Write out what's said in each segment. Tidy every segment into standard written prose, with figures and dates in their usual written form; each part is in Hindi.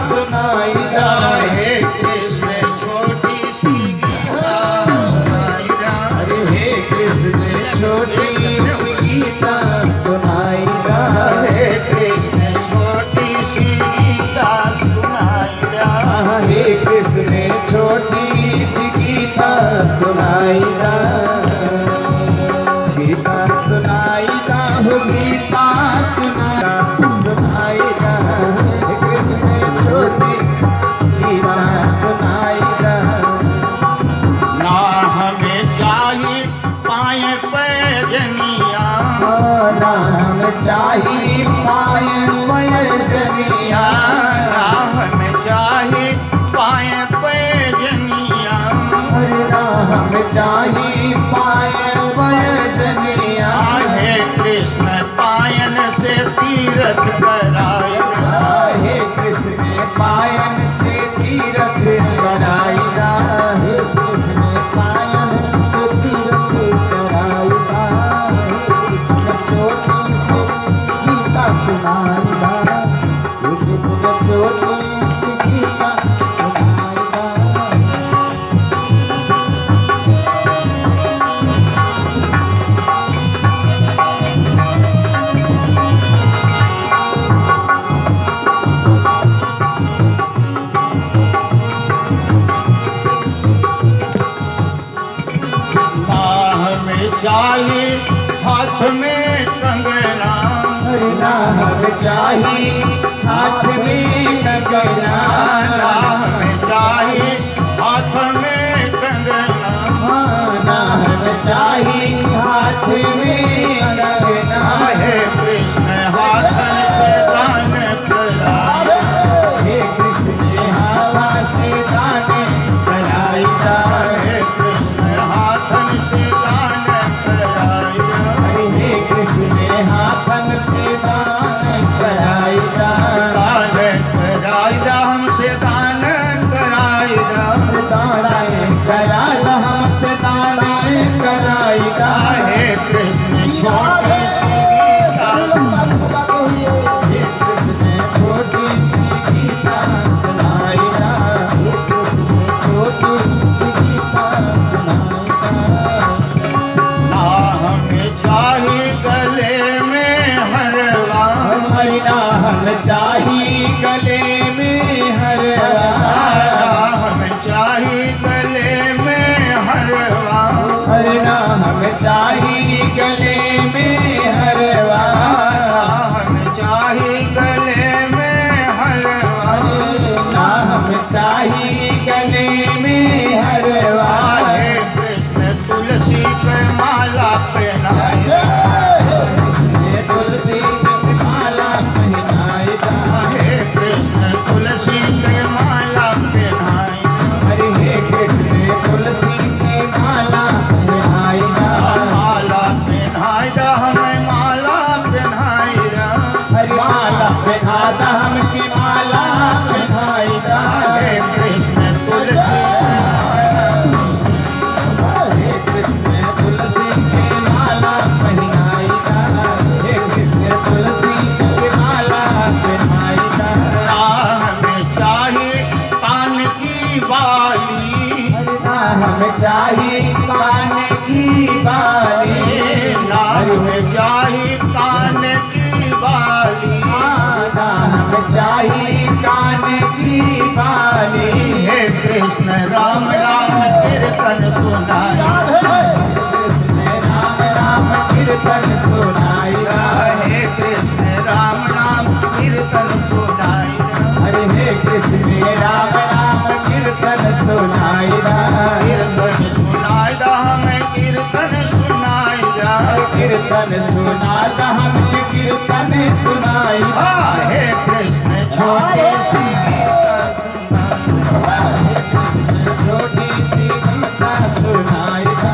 सुनाई दा। हे कृष्ण छोटी सी गीता सुनाई दा। हे कृष्ण छोटी सी गीता सुनाई दा। हे कृष्ण छोटी सी गीता सुनाई दा। हे कृष्ण छोटी सी गीता सुनाई दा। गीता सुनाई दा हो गीता सुनाई दा। हे कृष्ण छोटी गीता सुनाई दा। ना हमें चाहिए पाए पैजनिया। ना हमें चाहिए पाए पैजनिया। ना हमें चाहिए पाए पैजनिया। ना हमें चाहिए पाए पैजनिया। हे कृष्ण पायन से तीर्थ कराया। हे कृष्ण पायन से तीर्थ कराई दा। हे कृष्ण पायन से तीर्थ कराई दा। कृष्ण छोटी सी गीता सुनाई दा। हे कृष्ण छोटी सी गीता सुनाई दा। चाहिए हाथ में कंगना। ना हमें चाहिए हाथ में कंगना। ना हमें चाहिए हाथ में कंगना। ना हमें चाहिए हाथ में कंगना। हे कृष्ण हाथन से दान कराया। हे कृष्ण हवा से दान कराई दा। हे कृष्ण हाथन से दान कराया। हे कृष्ण हाथन से दान कराई दा। दान कराया हमसे दान कराया। दान कराई हमसे दान कराई दा। हे कृष्ण छोटी सी गीता। हे कृष्ण छोटी सी गीता सुनाई दा। हे कृष्ण छोटी सी गीता सुनाई दा। ना हमें चाहिए गले में हरवा। ना हम चाहिए गले में हरवा। हमें चाहिए गले में हरवा। ना हम चाहिए गले में हरवा। हमें चाहिए गले में हरवा। ना हम चाहिए गले में हरवा। हे कृष्ण तुलसी पे माला पहनाया। कृष्ण तुलसी की माला पहनाई दा। हे कृष्ण तुलसी पे माला पहनाया। हरे हे कृष्ण तुलसी की माला पहनाई दा। माला पहनाया हमें माला पहनाया। हरे माला पहना दा हमकी माला पहनाई दा। हे कृष्ण तुलसी पे माला। हे कृष्ण तुलसी की माला पहनाई दा। हे कृष्ण तुलसी की माला पहनाई दा। ना हमें चाहिए कान की बाली। ना हमें चाहिए कान की बाली। ना हमें चाहिए कान की बाली। ना हमें चाहिए कान की बाली। हे कृष्ण राम राम कीर्तन सुनाई। कृष्ण राम राम कीर्तन सुनाई दा। हे कृष्ण राम राम कीर्तन सुनाई। हरे हे कृष्ण राम राम कीर्तन सुनाई दा। कीर्तन सुनाई दा हमें कीर्तन सुनाई दा। कीर्तन सुना दा हमके कीर्तन सुनाई दा। हे कृष्ण छोटी सी गीता सुनाई। हे कृष्ण छोटी सी गीता सुनाई दा।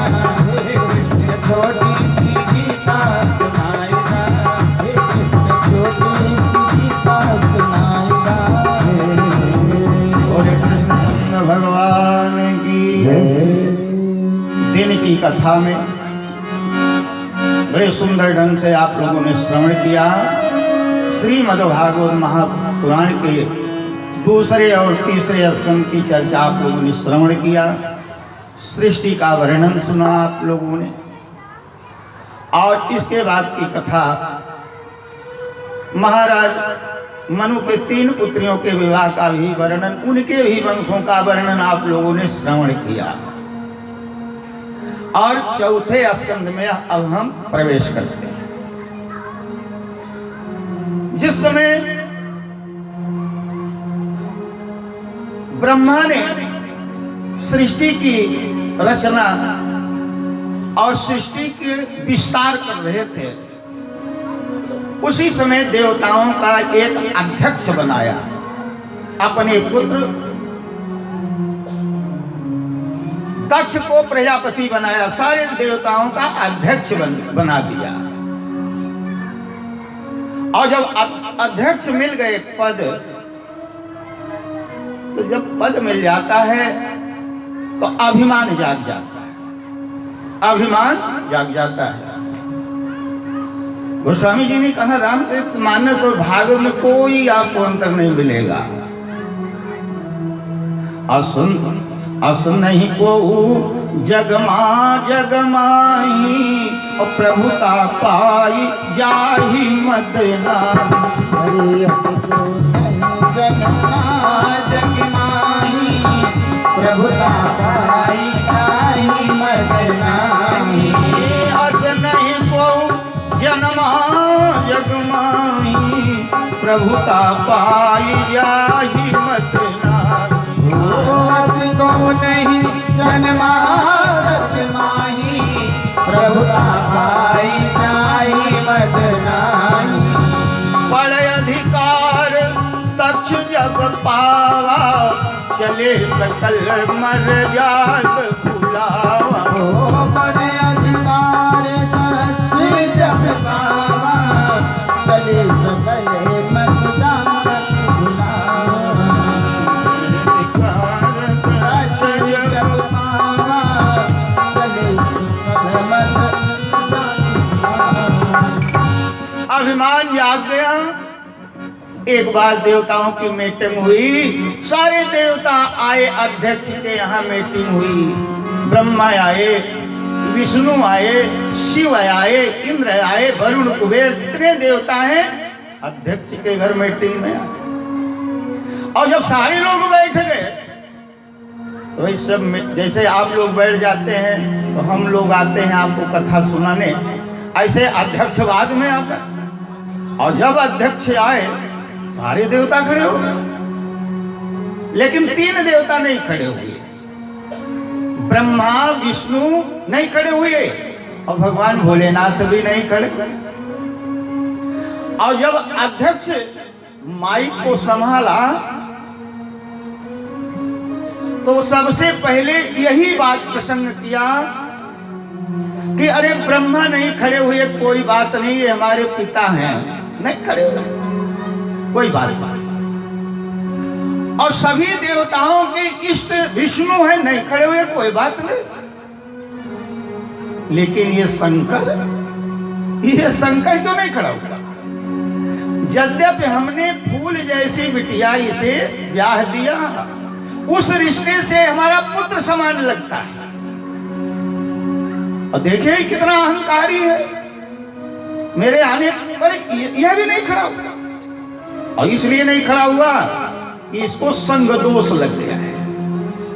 हे कृष्ण छोटी सी गीता सुनाई दा। हे कृष्ण छोटी सी गीता सुनाई दा। बोले कृष्ण भगवान की दिन की कथा में बड़े सुंदर ढंग से आप लोगों ने श्रवण किया। श्रीमद्भागवत महापुराण के दूसरे और तीसरे स्कंद की चर्चा आप लोगों ने श्रवण किया, सृष्टि का वर्णन सुना आप लोगों ने, और इसके बाद की कथा महाराज मनु के 3 पुत्रियों के विवाह का भी वर्णन, उनके भी वंशों का वर्णन आप लोगों ने श्रवण किया। और चौथे स्कंद में अब हम प्रवेश करते हैं। जिस समय ब्रह्मा ने सृष्टि की रचना और सृष्टि के विस्तार कर रहे थे, उसी समय देवताओं का एक अध्यक्ष बनाया, अपने पुत्र दक्ष को प्रजापति बनाया, सारे देवताओं का अध्यक्ष बना दिया। और जब अध्यक्ष मिल गए पद, तो जब पद मिल जाता है तो अभिमान जाग जाता है, अभिमान जाग जाता है। गोस्वामी जी ने कहा रामचरितमानस और भागवत में कोई आपको अंतर नहीं मिलेगा। अस नहीं को जगमा जगमाही और प्रभुता पाई जाही मदना। अरे असको नहीं जगमा जगमाही प्रभुता पाई जाही मदनाही। अस नहीं को जनमा जगमाही प्रभुता पाई जाही मदना। असको नहीं जन्मा जगमाही प्रभुता पाई जाही मदनाही। बड़े अधिकार दक्ष जब पावा चले सकल मर जात भुलावा। बड़े अधिकार दक्ष जब पावा चले सकल मर जात भुलावा। अभिमान जाग गया। एक बार देवताओं की मीटिंग हुई, सारे देवता आए, अध्यक्ष के यहाँ मीटिंग हुई। ब्रह्मा आए, विष्णु आए, शिव आए, इंद्र आए, वरुण कुबेर, जितने देवता हैं अध्यक्ष के घर मीटिंग में आए। और जब सारे लोग बैठ गए तो वही सब, जैसे आप लोग बैठ जाते हैं तो हम लोग आते हैं आपको कथा सुनाने, ऐसे अध्यक्ष बाद में आता। और जब अध्यक्ष आए सारे देवता खड़े हो गए, लेकिन 3 देवता नहीं खड़े हुए। ब्रह्मा विष्णु नहीं खड़े हुए और भगवान भोलेनाथ भी नहीं खड़े। और जब अध्यक्ष माइक को संभाला तो सबसे पहले यही बात प्रसंग किया कि अरे ब्रह्मा नहीं खड़े हुए, कोई बात नहीं, ये हमारे पिता हैं, नहीं खड़े हुए, कोई बात नहीं। और सभी देवताओं के इष्ट विष्णु हैं, नहीं खड़े हुए, कोई बात नहीं। लेकिन ये शंकर क्यों नहीं खड़ा हुआ? यद्यपि हमने फूल जैसी बिटिया इसे ब्याह दिया, उस रिश्ते से हमारा पुत्र समान लगता है। और देखिए कितना अहंकारी है, मेरे आने पर यह भी नहीं खड़ा हुआ। और इसलिए नहीं खड़ा हुआ कि इसको संग दोष लग गया है।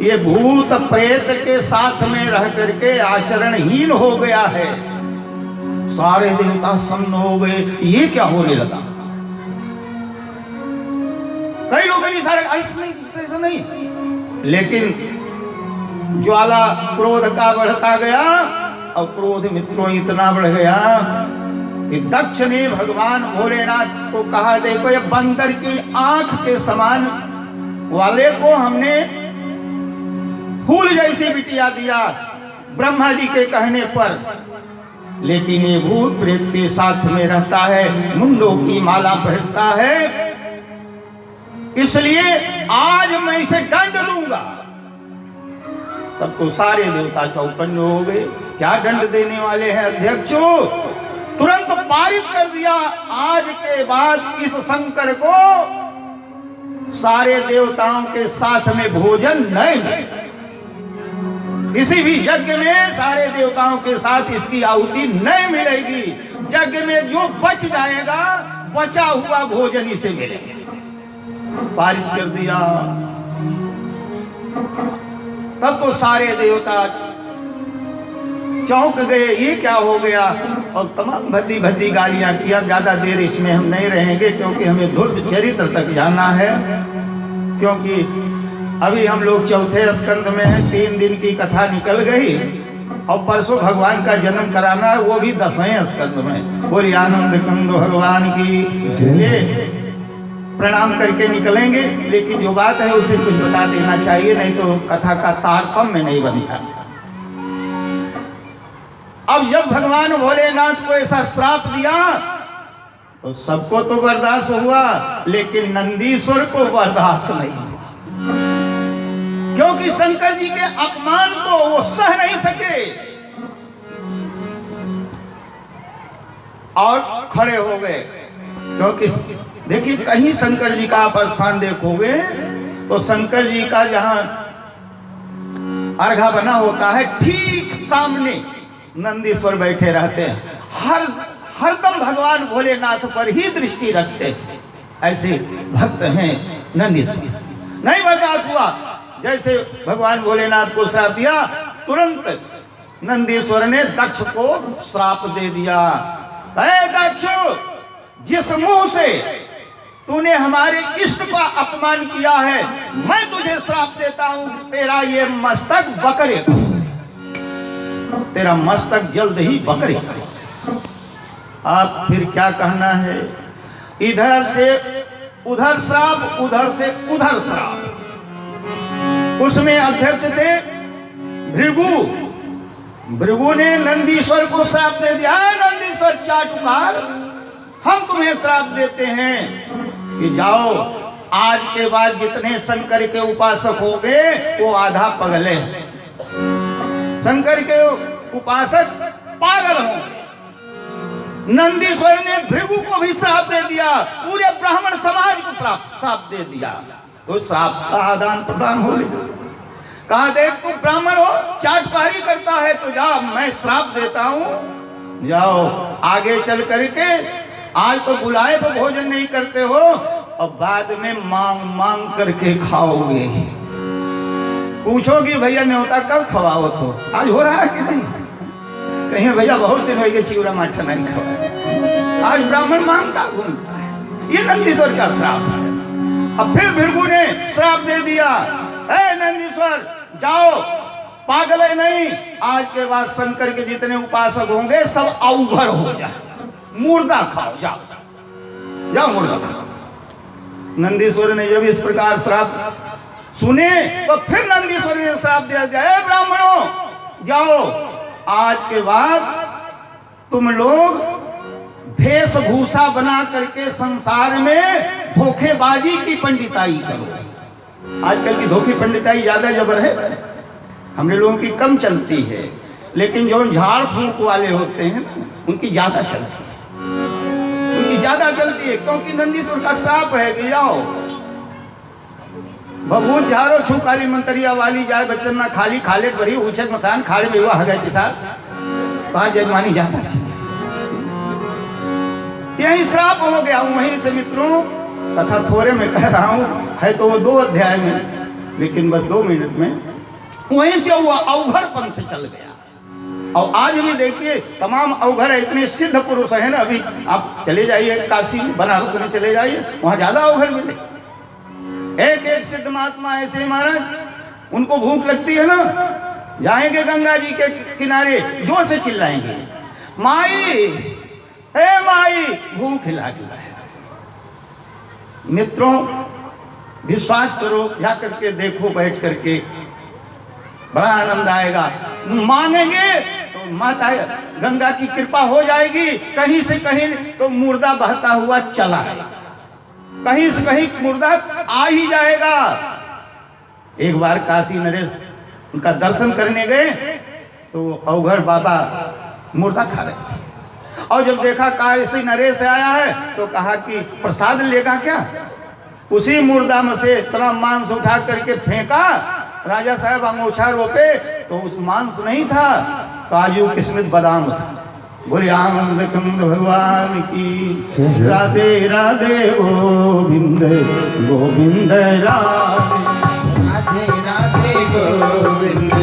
ये भूत प्रेत के साथ में रह करके आचरणहीन हो गया है। सारे देवता सन्न हो गए, ये क्या होने लगा? कई लोगों ने सारे ऐसा नहीं, लेकिन ज्वाला क्रोध का बढ़ता गया और क्रोध मित्रों इतना बढ़ गया कि दक्ष ने भगवान भोलेनाथ को कहा, देखो ये बंदर की आंख के समान वाले को हमने फूल जैसी बिटिया दिया ब्रह्मा जी के कहने पर, लेकिन ये भूत प्रेत के साथ में रहता है, मुंडों की माला पहनता है, इसलिए आज मैं इसे दंड दूंगा। तब तो सारे देवता चौकन्ने हो गए, क्या दंड देने वाले हैं अध्यक्षो? तुरंत पारित कर दिया, आज के बाद इस शंकर को सारे देवताओं के साथ में भोजन नहीं मिले। किसी भी यज्ञ में सारे देवताओं के साथ इसकी आहुति नहीं मिलेगी। यज्ञ में जो बच जाएगा बचा हुआ भोजन इसे मिलेगा। पारित कर दिया। तब तो सारे देवता चौंक गए, ये क्या हो गया, और तमाम भद्दी भद्दी गालियां किया। ज्यादा देर इसमें हम नहीं रहेंगे क्योंकि हमें ध्रुव चरित्र तक जाना है। क्योंकि अभी हम लोग चौथे स्कंद में हैं, 3 दिन की कथा निकल गई और परसों भगवान का जन्म कराना है, वो भी 10वें स्कंद में। बोलिए आनंद कंद भगवान की। इसलिए प्रणाम करके निकलेंगे, लेकिन जो बात है उसे कुछ बता देना चाहिए, नहीं तो कथा का तारतम्य नहीं बनता। अब जब भगवान भोलेनाथ को ऐसा श्राप दिया तो सबको तो बर्दाश्त हुआ, लेकिन नंदीश्वर को बर्दाश्त नहीं हुआ, क्योंकि शंकर जी के अपमान को वो सह नहीं सके और खड़े हो गए। क्योंकि देखिए, कहीं शंकर जी का आप स्थान देखोगे तो शंकर जी का जहां अर्घा बना होता है ठीक सामने नंदीश्वर बैठे रहते हैं। हरदम भगवान भोलेनाथ पर ही दृष्टि रखते हैं। ऐसे भक्त हैं नंदीश्वर। नहीं बर्दाश्त हुआ, जैसे भगवान भोलेनाथ को श्राप दिया, तुरंत नंदीश्वर ने दक्ष को श्राप दे दिया। ऐ दक्ष, जिस मुंह से तूने हमारे इष्ट का अपमान किया है, मैं तुझे श्राप देता हूं, तेरा ये मस्तक बकरे, तेरा मस्तक जल्द ही बकरे। आप फिर क्या कहना है, इधर से उधर श्राप, उधर से उधर श्राप। उसमें अध्यक्ष थे भृगु। भृगु ने नंदीश्वर को श्राप दे दिया, नंदीश्वर चाटुकार, हम तुम्हें श्राप देते हैं कि जाओ, आज के बाद जितने शंकर के उपासक होंगे वो आधा पगले, शंकर के उपासक पागल होंगे। नंदीश्वर ने भृगु को भी श्राप दे दिया, पूरे ब्राह्मण समाज को श्राप दे दिया। तो श्राप का आदान प्रदान हो गया। कहा, देख तू ब्राह्मण हो, चाटकारी करता है, तो जा, मैं श्राप देता हूं, जाओ आगे चल करके। आज तो बुलाए पर भोजन नहीं करते हो और बाद में मांग मांग करके खाओगे। पूछोगी भैया न्योता कब खवाओ, तो आज हो रहा है कि नहीं? कहीं भैया बहुत दिन हो गए चिवड़ा माठा नहीं खवाया। आज ब्राह्मण मांगता घूमता है। ये नंदीश्वर का श्राप है। अब फिर भृगु ने श्राप दे दिया, ऐ नंदीश्वर जाओ, पागल है नहीं, आज के बाद शंकर के जितने उपासक होंगे सब अवघर हो जाए, मुर्दा खाओ, जाओ जाओ मुर्दा खाओ। नंदीश्वर ने जब इस प्रकार श्राप सुने तो फिर नंदीश्वर ने श्राप दिया, जय ब्राह्मणों जाओ, आज के बाद तुम लोग वेशभूषा बना करके संसार में धोखेबाजी की पंडिताई करो। आजकल की धोखे पंडिताई ज्यादा जबर है, हमने लोगों की कम चलती है, लेकिन जो झाड़ फूंक वाले होते हैं उनकी ज्यादा चलती है, उनकी ज्यादा चलती है। क्योंकि नंदीश्वर का श्राप है कि जाओ बबूत झारो छू काली मंतरिया वाली जाए बच्चन ना खाली खाले बरी ऊंचक मसान खाड़े में हुआ हगा के साथ कहा जजमानी ज्यादा चाहिए। यही श्राप हो गया। वहीं से मित्रों कथा थोड़े में कह रहा हूं, है तो वो 2 अध्याय में, लेकिन बस 2 मिनट में वहीं से वो अवघड़ पंथ चल गया। और आज भी देखिए तमाम अवघड़ इतने सिद्ध पुरुष हैं ना। अभी आप चले जाइए काशी बनारस में चले जाइए, वहां ज्यादा अवघड़ मिले। एक एक सिद्ध महात्मा ऐसे महाराज, उनको भूख लगती है ना, जाएंगे गंगा जी के किनारे, जोर से चिल्लाएंगे, माई हे माई भूख लगी है। मित्रों विश्वास करो, जा करके देखो, बैठ करके बड़ा आनंद आएगा। मांगेंगे तो माता गंगा की कृपा हो जाएगी। कहीं से कहीं तो मुर्दा बहता हुआ चला है, कहीं से कहीं मुर्दा आ ही जाएगा। एक बार काशी नरेश उनका दर्शन करने गए तो अवघड़ बाबा मुर्दा खा रहे थे, और जब देखा काशी नरेश आया है तो कहा कि प्रसाद लेगा क्या। उसी मुर्दा में से इतना मांस उठा करके फेंका। राजा साहब अंगोछा रोपे तो उस मांस नहीं था, काजू किस्मित बादाम था। बोले आनंद कंद भगवान की राधे राधे गोविंद गोविंद राधे राधे गोविंद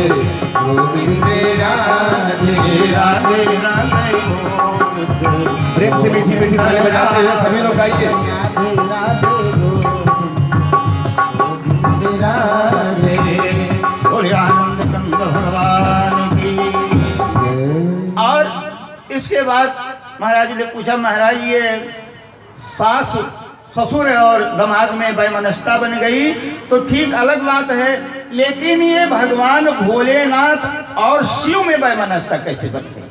गोविंद राधे राधे राधे गोविंद। प्रेम से मीठी मीठी ताली बजाते हुए सभी लोग आइए। राधे राधे गोविंद राधे। बोले आनंद कंद भगवान की। और इसके बाद महाराज जी ने पूछा, महाराज ये सास ससुर और दामाद में वैमनस्यता बन गई तो ठीक अलग बात है, लेकिन ये भगवान भोलेनाथ और शिव में वैमनस्यता कैसे बन गई,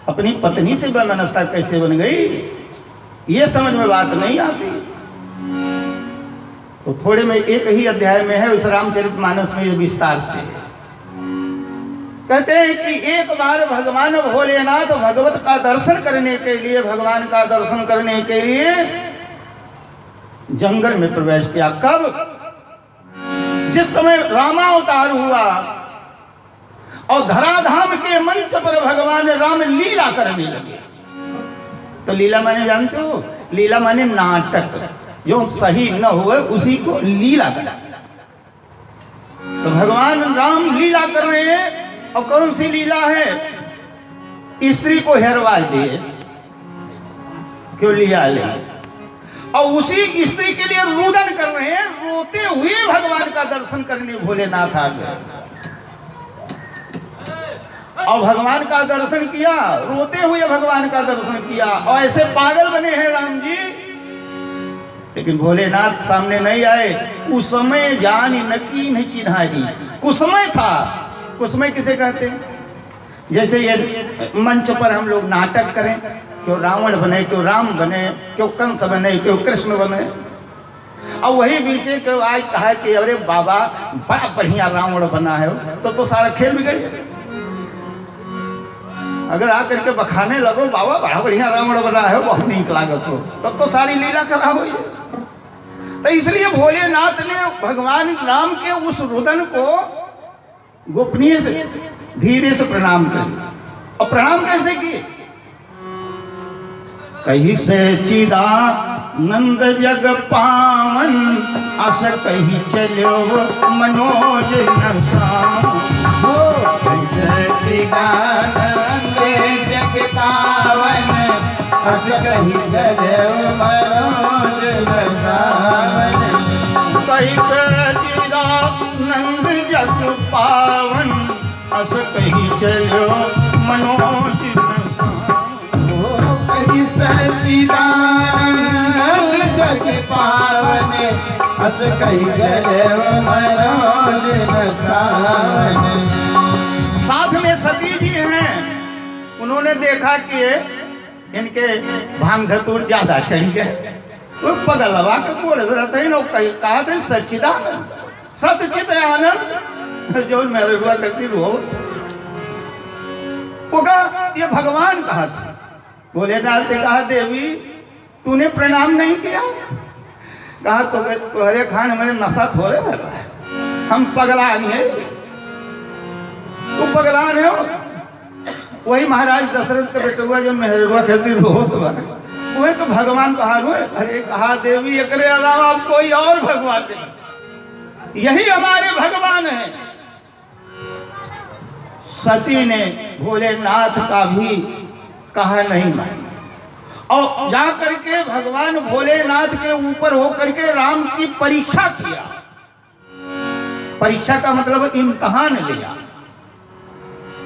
अपनी पत्नी से वैमनस्यता कैसे बन गई, ये समझ में बात नहीं आती। तो थोड़े में एक ही अध्याय में है, उस रामचरितमानस में ये विस्तार से कहते हैं कि एक बार भगवान भोलेनाथ भगवत का दर्शन करने के लिए, भगवान का दर्शन करने के लिए जंगल में प्रवेश किया। कब? जिस समय रामावतार हुआ और धराधाम के मंच पर भगवान राम लीला करने लगे। तो लीला माने जानते हो? लीला माने नाटक, जो सही न हुए उसी को लीला कर। तो भगवान राम लीला कर रहे हैं, और कौन सी लीला है? स्त्री को हेरवा दिए, क्यों लिया ले, और उसी स्त्री के लिए रुदन कर रहे हैं। रोते हुए भगवान का दर्शन करने भोलेनाथ आ गए और भगवान का दर्शन किया, रोते हुए भगवान का दर्शन किया, और ऐसे पागल बने हैं राम जी। लेकिन भोलेनाथ सामने नहीं आए। कुसमय जान नकी नहीं चिन्हारी, कुसमय था। कुसमय किसे कहते हैं? जैसे ये मंच पर हम लोग नाटक करें, क्यों रावण बने, क्यों राम बने, क्यों कंस बने, क्यों कृष्ण बने, और वही पीछे क्यों आज कहा कि अरे बाबा बड़ा बढ़िया रावण बना है, तो सारा खेल बिगड़ जाए। अगर आकर के बखाने लगो बाबा बड़ा बढ़िया रावण बना है, बहुत नीक लागत हो, तब तो सारी लीला खराब हो जाए। तो इसलिए भोलेनाथ ने भगवान राम के उस रुदन को गोपनीय से धीरे से प्रणाम किया। और प्रणाम कैसे किए? कहीं से चिदानंद जग पावन, अस कहीं चलो मनोज नसावन। सच्चिदानंद जग पावन, अस कहीं चलो मनोज नसावन। कहीं से चिदानंद जग पावन, अस कहीं चलो मनोज नसावन। कहीं सच्चिदानंद जग पावन, अस कहीं चलो मनोज नसावन। साथ में सती जी हैं, उन्होंने देखा कि इनके भांग धतूर ज्यादा चढ़ी गए। वो पगलवा के गोड़ रहते हैं, कहा थे सच्चिदानंद सतचित आनंद, जो मेरे रुआ करती रो वो कहा ये भगवान कहा था। भोलेनाथ ने कहा देवी तूने प्रणाम नहीं किया? कहा तो तुम्हारे खान मेरे नशा थोड़े भर रहा है, हम पगलान है, तू पगलान है। वही महाराज दशरथ का बेटा हुआ जो मेहरुआ खेलती रोत वह तो भगवान कहा रोए। अरे कहा देवी एकरे अलावा आप कोई और भगवान नहीं, यही हमारे भगवान है। सती ने भोलेनाथ का भी कहा नहीं माना और जा करके भगवान भोलेनाथ के ऊपर होकर के राम की परीक्षा किया। परीक्षा का मतलब इम्तहान लिया।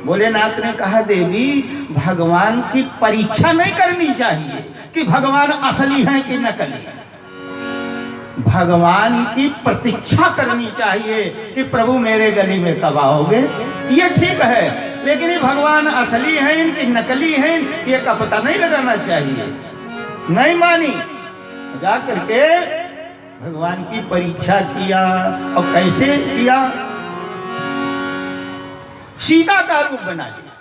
भोलेनाथ ने कहा देवी भगवान की परीक्षा नहीं करनी चाहिए कि भगवान असली हैं कि नकली हैं। भगवान की प्रतीक्षा करनी चाहिए कि प्रभु मेरे गली में कब आओगे। ये ठीक है, लेकिन ये भगवान असली हैं इनकी नकली हैं ये का पता नहीं लगाना चाहिए। नहीं मानी, जा करके भगवान की परीक्षा किया। और कैसे किया? सीता का रूप बना लिया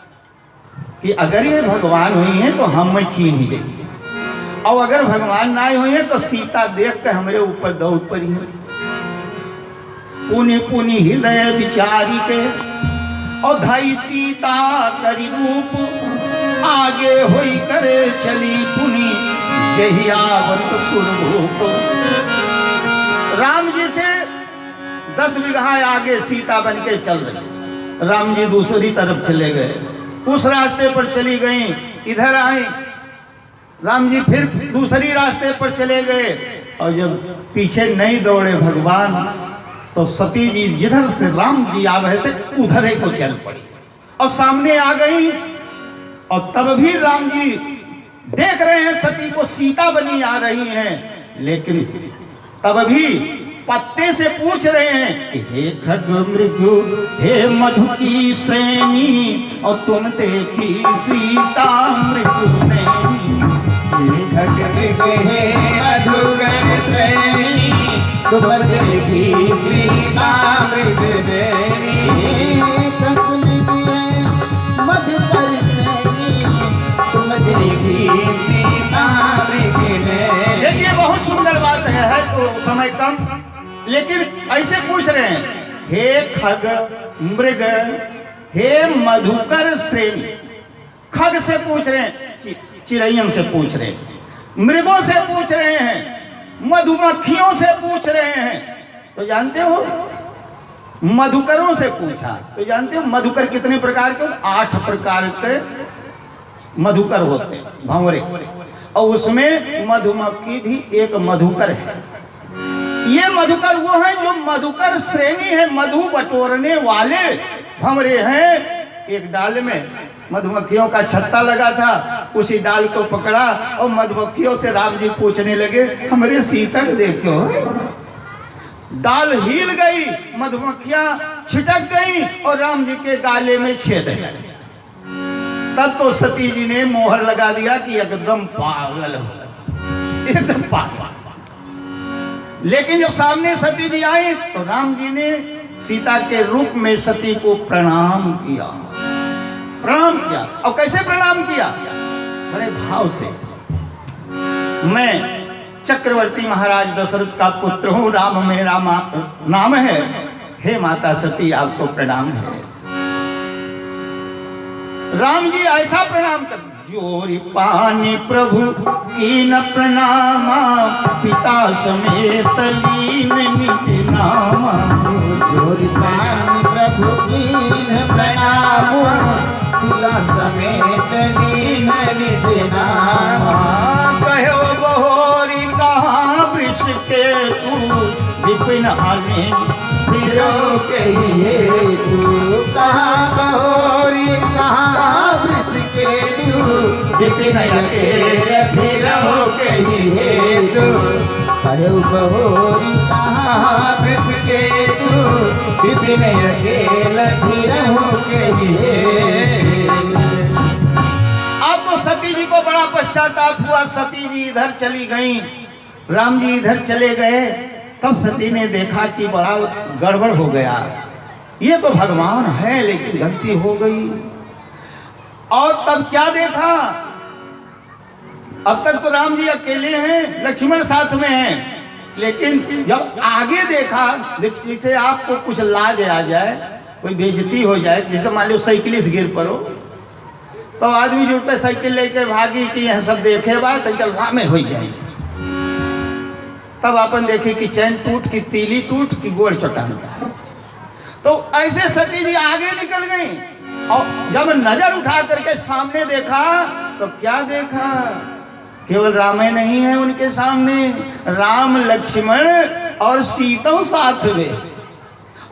कि अगर ये भगवान हुई हैं तो हम में छीन ही जाएंगे। और अगर भगवान ना हुए तो सीता देख के हमारे ऊपर दौड़ पड़ी है। पुनि पुनि हृदय विचारी के और धाई सीता करी रूप, आगे होई करे चली पुनि यही आवत सुरभूप। राम जी से 10 बीघा आगे सीता बन के चल रही। राम जी दूसरी तरफ चले गए, उस रास्ते पर चली गई, इधर आए। राम जी फिर दूसरी रास्ते पर चले गए और जब पीछे नहीं दौड़े भगवान तो सती जी जिधर से राम जी आ रहे थे उधर ही को चल पड़ी और सामने आ गई। और तब भी राम जी देख रहे हैं सती को सीता बनी आ रही हैं, लेकिन तब भी पत्ते से पूछ रहे हैं कि हे खग मृगु हे मधु की श्रेणी, और तुम देखी सीता मृगु तुम देखी सीता मधुकर श्रेणी, तुम देखी सीता। देखिए बहुत सुंदर बात है तो समय कम, लेकिन ऐसे पूछ रहे हैं हे खग मृग हे मधुकर श्रेणी। खग से पूछ रहे हैं, चिड़ैयन से पूछ रहे हैं, मृगों से पूछ रहे हैं, मधुमक्खियों से पूछ रहे हैं। तो जानते हो मधुकरों से पूछा तो जानते हो मधुकर कितने प्रकार के? 8 प्रकार के मधुकर होते हैं, भंवरे, और उसमें मधुमक्खी भी एक मधुकर है। ये मधुकर वो है जो मधुकर श्रेणी है, मधु बटोरने वाले भंवरे हैं। एक डाल में मधुमक्खियों का छत्ता लगा था, उसी डाल को पकड़ा और मधुमक्खियों से राम जी पूछने लगे हमारे सीता को देखो। डाल हिल गई, मधुमक्खियां छिटक गई और राम जी के गाले में छेद गए। तब तो सती जी ने मोहर लगा दिया कि एकदम पागल हो गए, एकदम पागल। लेकिन जब सामने सती जी आई तो राम जी ने सीता के रूप में सती को प्रणाम किया, प्रणाम किया। और कैसे प्रणाम किया? बड़े भाव से। मैं चक्रवर्ती महाराज दशरथ का पुत्र हूं, राम मेरा नाम है, हे माता सती आपको प्रणाम है। राम जी ऐसा प्रणाम कर, जोरी पानी प्रभु कीन प्रणामा, पिता समेत लीन निज नामा। जोरी पानी प्रभु कीन प्रणामो, पिता समेत लीन निज नामा। कहो बहोरी कहाँ वृष के तू, विपिन आने फिरो कहिए तू, कहाँ बहोरी कहाँ वृष के तू, विपिन अकेले फिरो कहिए तू। कहो बहोरी कहाँ वृष के तू, विपिन अकेले फिरो कहिए। अब तो सती जी को बड़ा पश्चाताप हुआ। सती जी इधर चली गई, राम जी इधर चले गए। तब सती ने देखा कि बड़ा गड़बड़ हो गया, ये तो भगवान है लेकिन गलती हो गई। और तब क्या देखा, अब तक तो राम जी अकेले हैं, लक्ष्मण साथ में हैं, लेकिन जब आगे देखा, जैसे आपको कुछ लाज आ जाए, कोई बेइज्जती हो जाए, जैसे मान लो साइकिल से गिर पड़ो तो आदमी जुटते साइकिल लेके भागी कि यह सब देखे बात में हो जाए। तब अपन देखे कि चैन टूट की तीली टूट की गोड़ चटान का। तो ऐसे सती जी आगे निकल गई और जब नजर उठा करके सामने देखा तो क्या देखा, केवल राम ही नहीं है उनके सामने, राम लक्ष्मण और सीता साथ में।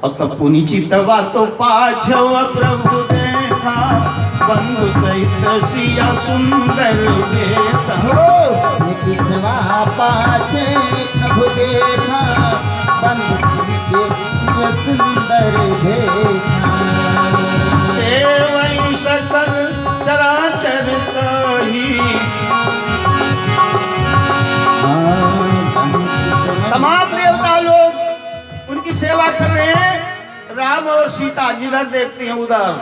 और तब पुनि चितवा तो पाछव प्रभु देखा, बंधु सहित सिया सुंदर वेश। पिछवा पाछे प्रभु देखा, बंधु सहित सिया सुंदर वेश। सेवई सकल चराचर कही, तमाम देवता लोग उनकी सेवा कर रहे हैं। राम और सीता जिधर देखते हैं उधर,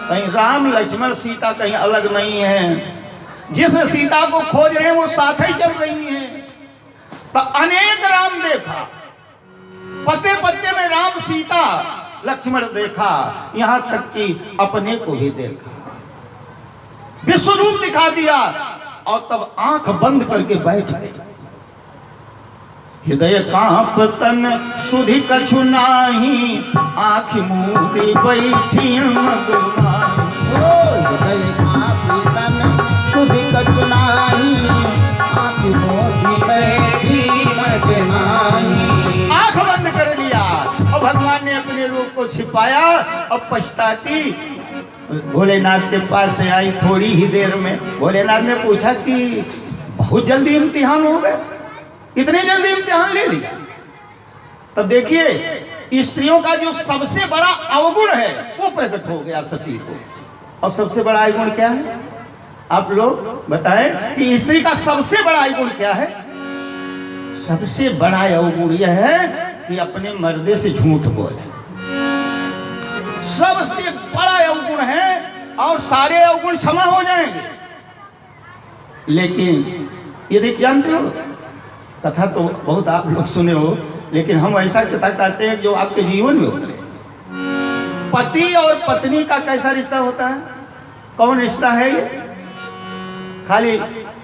कहीं राम लक्ष्मण सीता कहीं अलग नहीं है। जिस सीता को खोज रहे हैं वो साथ ही चल रही हैं। तो अनेक राम देखा, पत्ते पत्ते में राम सीता लक्ष्मण देखा, यहां तक कि अपने को भी देखा, विश्व रूप दिखा दिया और तब आंख बंद करके बैठ गए। हृदय कांप तन सुधि कछु नाही, आँख मूंदी बैठी मगमाई। हृदय कांपी तन सुधि कछु नाही, आँख मूंदी बैठी मगमाई। आंख बंद कर लिया और भगवान ने अपने रूप को छिपाया और पछताती भोलेनाथ के पास से आई। थोड़ी ही देर में भोलेनाथ ने पूछा कि बहुत जल्दी इम्तिहान हो गए, इतने जल्दी इम्तिहान ले लिया। तब देखिए स्त्रियों का जो सबसे बड़ा अवगुण है वो प्रकट हो गया सती को। और सबसे बड़ा अवगुण क्या है आप लोग बताएं कि स्त्री का सबसे बड़ा अवगुण क्या है? सबसे बड़ा अवगुण यह है कि अपने मर्दे से झूठ बोले, सबसे बड़ा अवगुण है। और सारे अवगुण क्षमा हो जाएंगे। लेकिन ये देख जानते हो, कथा तो बहुत आप लोग सुने हो, लेकिन हम ऐसा कथा कहते हैं जो आपके जीवन में उतरे। पति और पत्नी का कैसा रिश्ता होता है? कौन रिश्ता है ये? खाली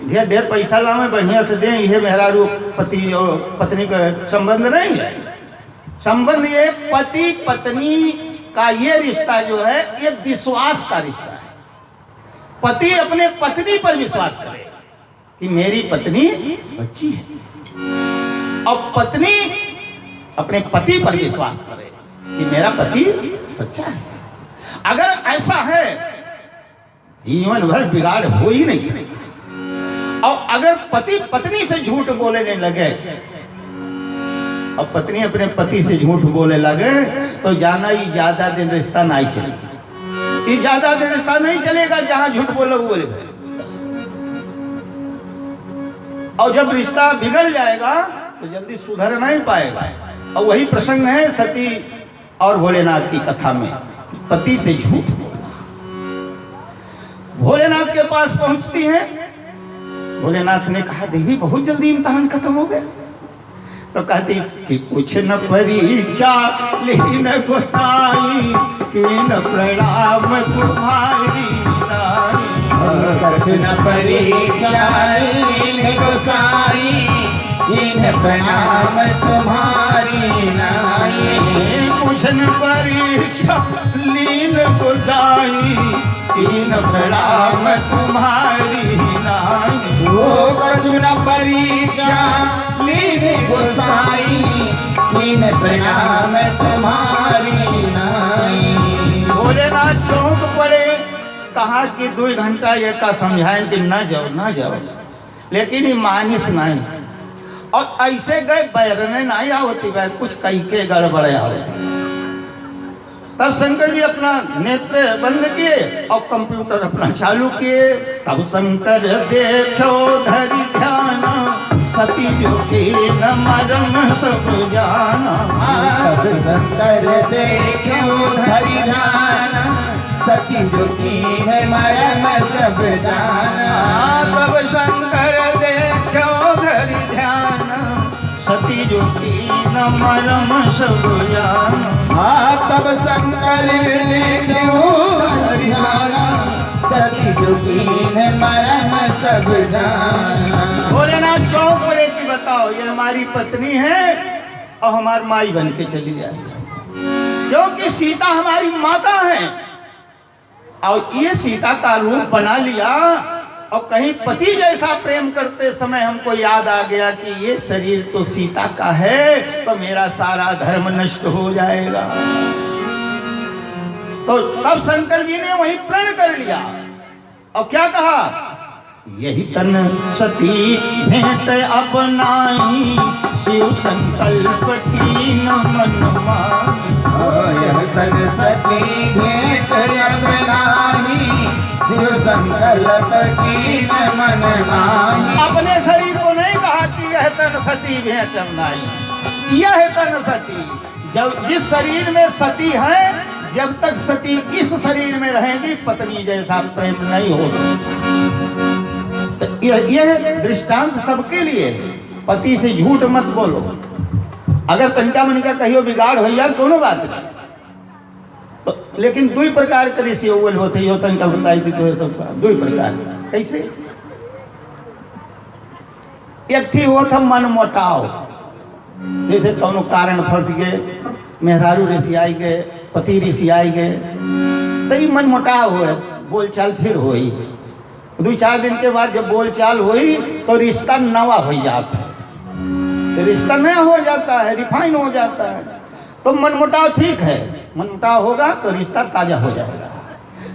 ढेर ढेर पैसा लावे बढ़िया से दें, यह मेहरारू पति और पत्नी का संबंध नहीं है। संबंध ये पति पत्नी का ये रिश्ता जो है ये विश्वास का रिश्ता है। पति अपने पत्नी पर विश्वास करे कि मेरी पत्नी सच्ची है, और पत्नी अपने पति पर विश्वास करे कि मेरा पति सच्चा है। अगर ऐसा है जीवन भर बिगाड़ हो ही नहीं सकता। और अगर पति पत्नी से झूठ बोलने लगे और पत्नी अपने पति से झूठ बोलने लगे तो जाना ही ज्यादा दिन रिश्ता नहीं चलेगा। ये ज्यादा दिन रिश्ता नहीं चलेगा जहां झूठ बोले। और जब रिश्ता बिगड़ जाएगा तो जल्दी सुधर नहीं पाएगा। और वही प्रसंग है सती और भोलेनाथ की कथा में, पति से झूठ बोला। भोलेनाथ के पास पहुंचती हैं। भोलेनाथ ने कहा देवी बहुत जल्दी इम्तिहान खत्म हो गया। तो कहती कि कुछ न परीक्षा लेकिन गोसाई, कि न प्रणाम तुम्हारी नाई। कुछ न परीक्षा लेकिन गोसाई, इन प्रणाम तुम्हारी नाई। कुछ न परीक्षा लीन गोसाई, इन प्रणाम तुम्हारी नाई। वो कुछ न परीक्षा लीन गोसाई, इन प्रणाम तुम्हारी नाई। भोलेनाथ चौंक पड़े, कहा कि 2 घंटा ये का समझाएं कि न जाओ न जाओ, लेकिन ये मानिस नहीं। और ऐसे गए बैरने नहीं आवती, कुछ कई के गड़बड़े आवती। तब शंकर जी अपना नेत्र बंद किए और कंप्यूटर अपना चालू किए। तब शंकर देखो धरि ध्यान, सती जो के न मरम सब जाना। तब शंकर देखो धरि ध्यान, सती जो कीन मरम सब जाना। तब शंकर देखो धरि ध्यान, सती जो कीन मरम सब जाना। तब शंकर देखो धरि ध्यान, सती जो कीन मरम सब जाना। भोलेनाथ चौंक पड़े कि बताओ ये हमारी पत्नी है और हमारी माई बन के चली जाए, क्योंकि सीता हमारी माता है। और ये सीता का रूप बना लिया और कहीं पति जैसा प्रेम करते समय हमको याद आ गया कि ये शरीर तो सीता का है, तो मेरा सारा धर्म नष्ट हो जाएगा। तो तब शंकर जी ने वही प्रण कर लिया और क्या कहा, यही तन सती भेंट अपनाई, शिव संकल्प कीन मन मानी। यह तन सती भेंट अपनाई, शिव संकल्प कीन मन मानी। अपने शरीर को नहीं कहा कि यह तन सती भेंट अपनाई, यह तन सती। जब जिस शरीर में सती है, जब तक सती इस शरीर में रहेगी पत्नी जैसा प्रेम नहीं होगा। तो यह दृष्टांत सबके लिए है। पति से झूठ मत बोलो। अगर तनिका मनिका कहियो बिगाड़ हो जाए कोनो बात नहीं, तो लेकिन दुई प्रकार के ऋषि होते हो तनिका बताई दी तो सबका दुई प्रकार। कैसे? एक थी वो था मन मोटाव, जैसे कोनो कारण फंस गए, मेहरारू ऋषि आई गए, पति ऋषि आई गए, तो ये मन मोटाव हुए, बोलचाल फिर हुई। 2-4 दिन के बाद जब बोलचाल हुई तो रिश्ता नवा हो जाता है, रिश्ता नया हो जाता है, रिफाइन हो जाता है। तो मनमुटाव ठीक है, मनमुटाव होगा तो रिश्ता ताजा हो जाएगा।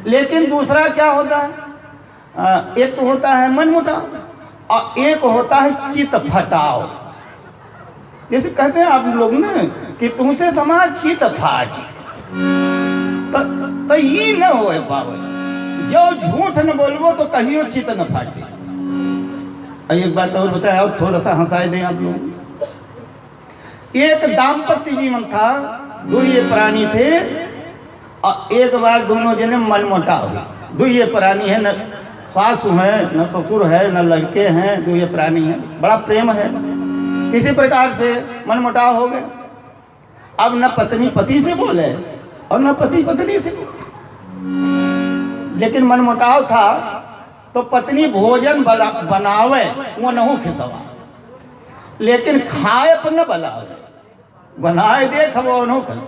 लेकिन दूसरा क्या होता है, एक तो होता है मनमुटाव और एक होता है चित फटाव। जैसे कहते हैं आप लोग ना कि तुमसे हमार चित फाट, तो ये न हो पावे। जो झूठ न बोलबो तो कहियो चित न फाटे। एक बात और बताया और थोड़ा सा हंसाए दें आप लोग। एक दाम्पत्य जीवन था, 2 प्राणी थे और एक बार दोनों जने मनमुटा हुए। 2 प्राणी है, न सासू है न ससुर है न लड़के हैं, 2 प्राणी हैं, बड़ा प्रेम है। किसी प्रकार से मनमुटाव हो गए। अब न पत्नी पति से बोले और न पति पत्नी से बोले। लेकिन मनमुटाव था तो पत्नी भोजन बनावे वो नहु खिसवा, लेकिन खाए पर न बनावे। बनाए दे खबो न कर,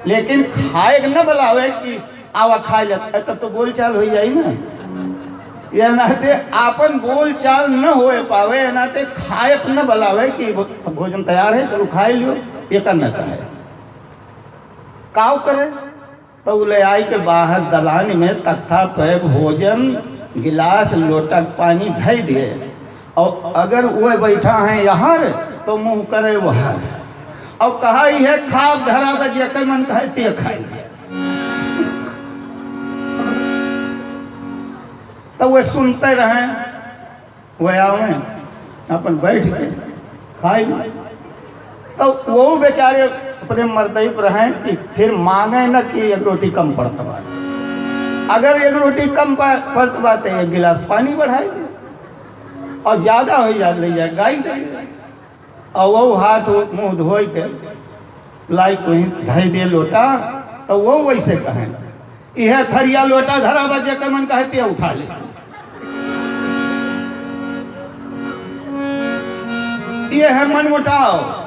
लेकिन खाए न बनावे कि आवा खाए लेता, तब तो बोलचाल हो जाए ना। यह नाते आपन बोलचाल न हो पावे, नाते खाए पर न बनावे कि भोजन तैयार है चलो खाए लियो, ये करना है। काव करे तो ले आई के बाहर दलान में तख्ता पे भोजन गिलास लोटा पानी धई दिए, और अगर वो बैठा है यहाँ तो मुंह करे वहाँ, और कहा है खाब धरा बजे कई मन कहे ते खाई। तो वे सुनते रहे, वह आवे अपन बैठ के खाई। तो वो बेचारे अपने मर्दई पर हैं कि फिर मांगे न कि 1 रोटी कम पड़ता बा। अगर 1 रोटी कम पड़ता बा तो 1 गिलास पानी बढ़ाई दे, और ज़्यादा हो जा ले जाए गाय दे, और वो हाथ मुँह धोई के लाई को धई दे लोटा। तो वो वैसे कहें यह थरिया लोटा धरा बजे कर मन कहते उठा ले। ये है मनमुटाव।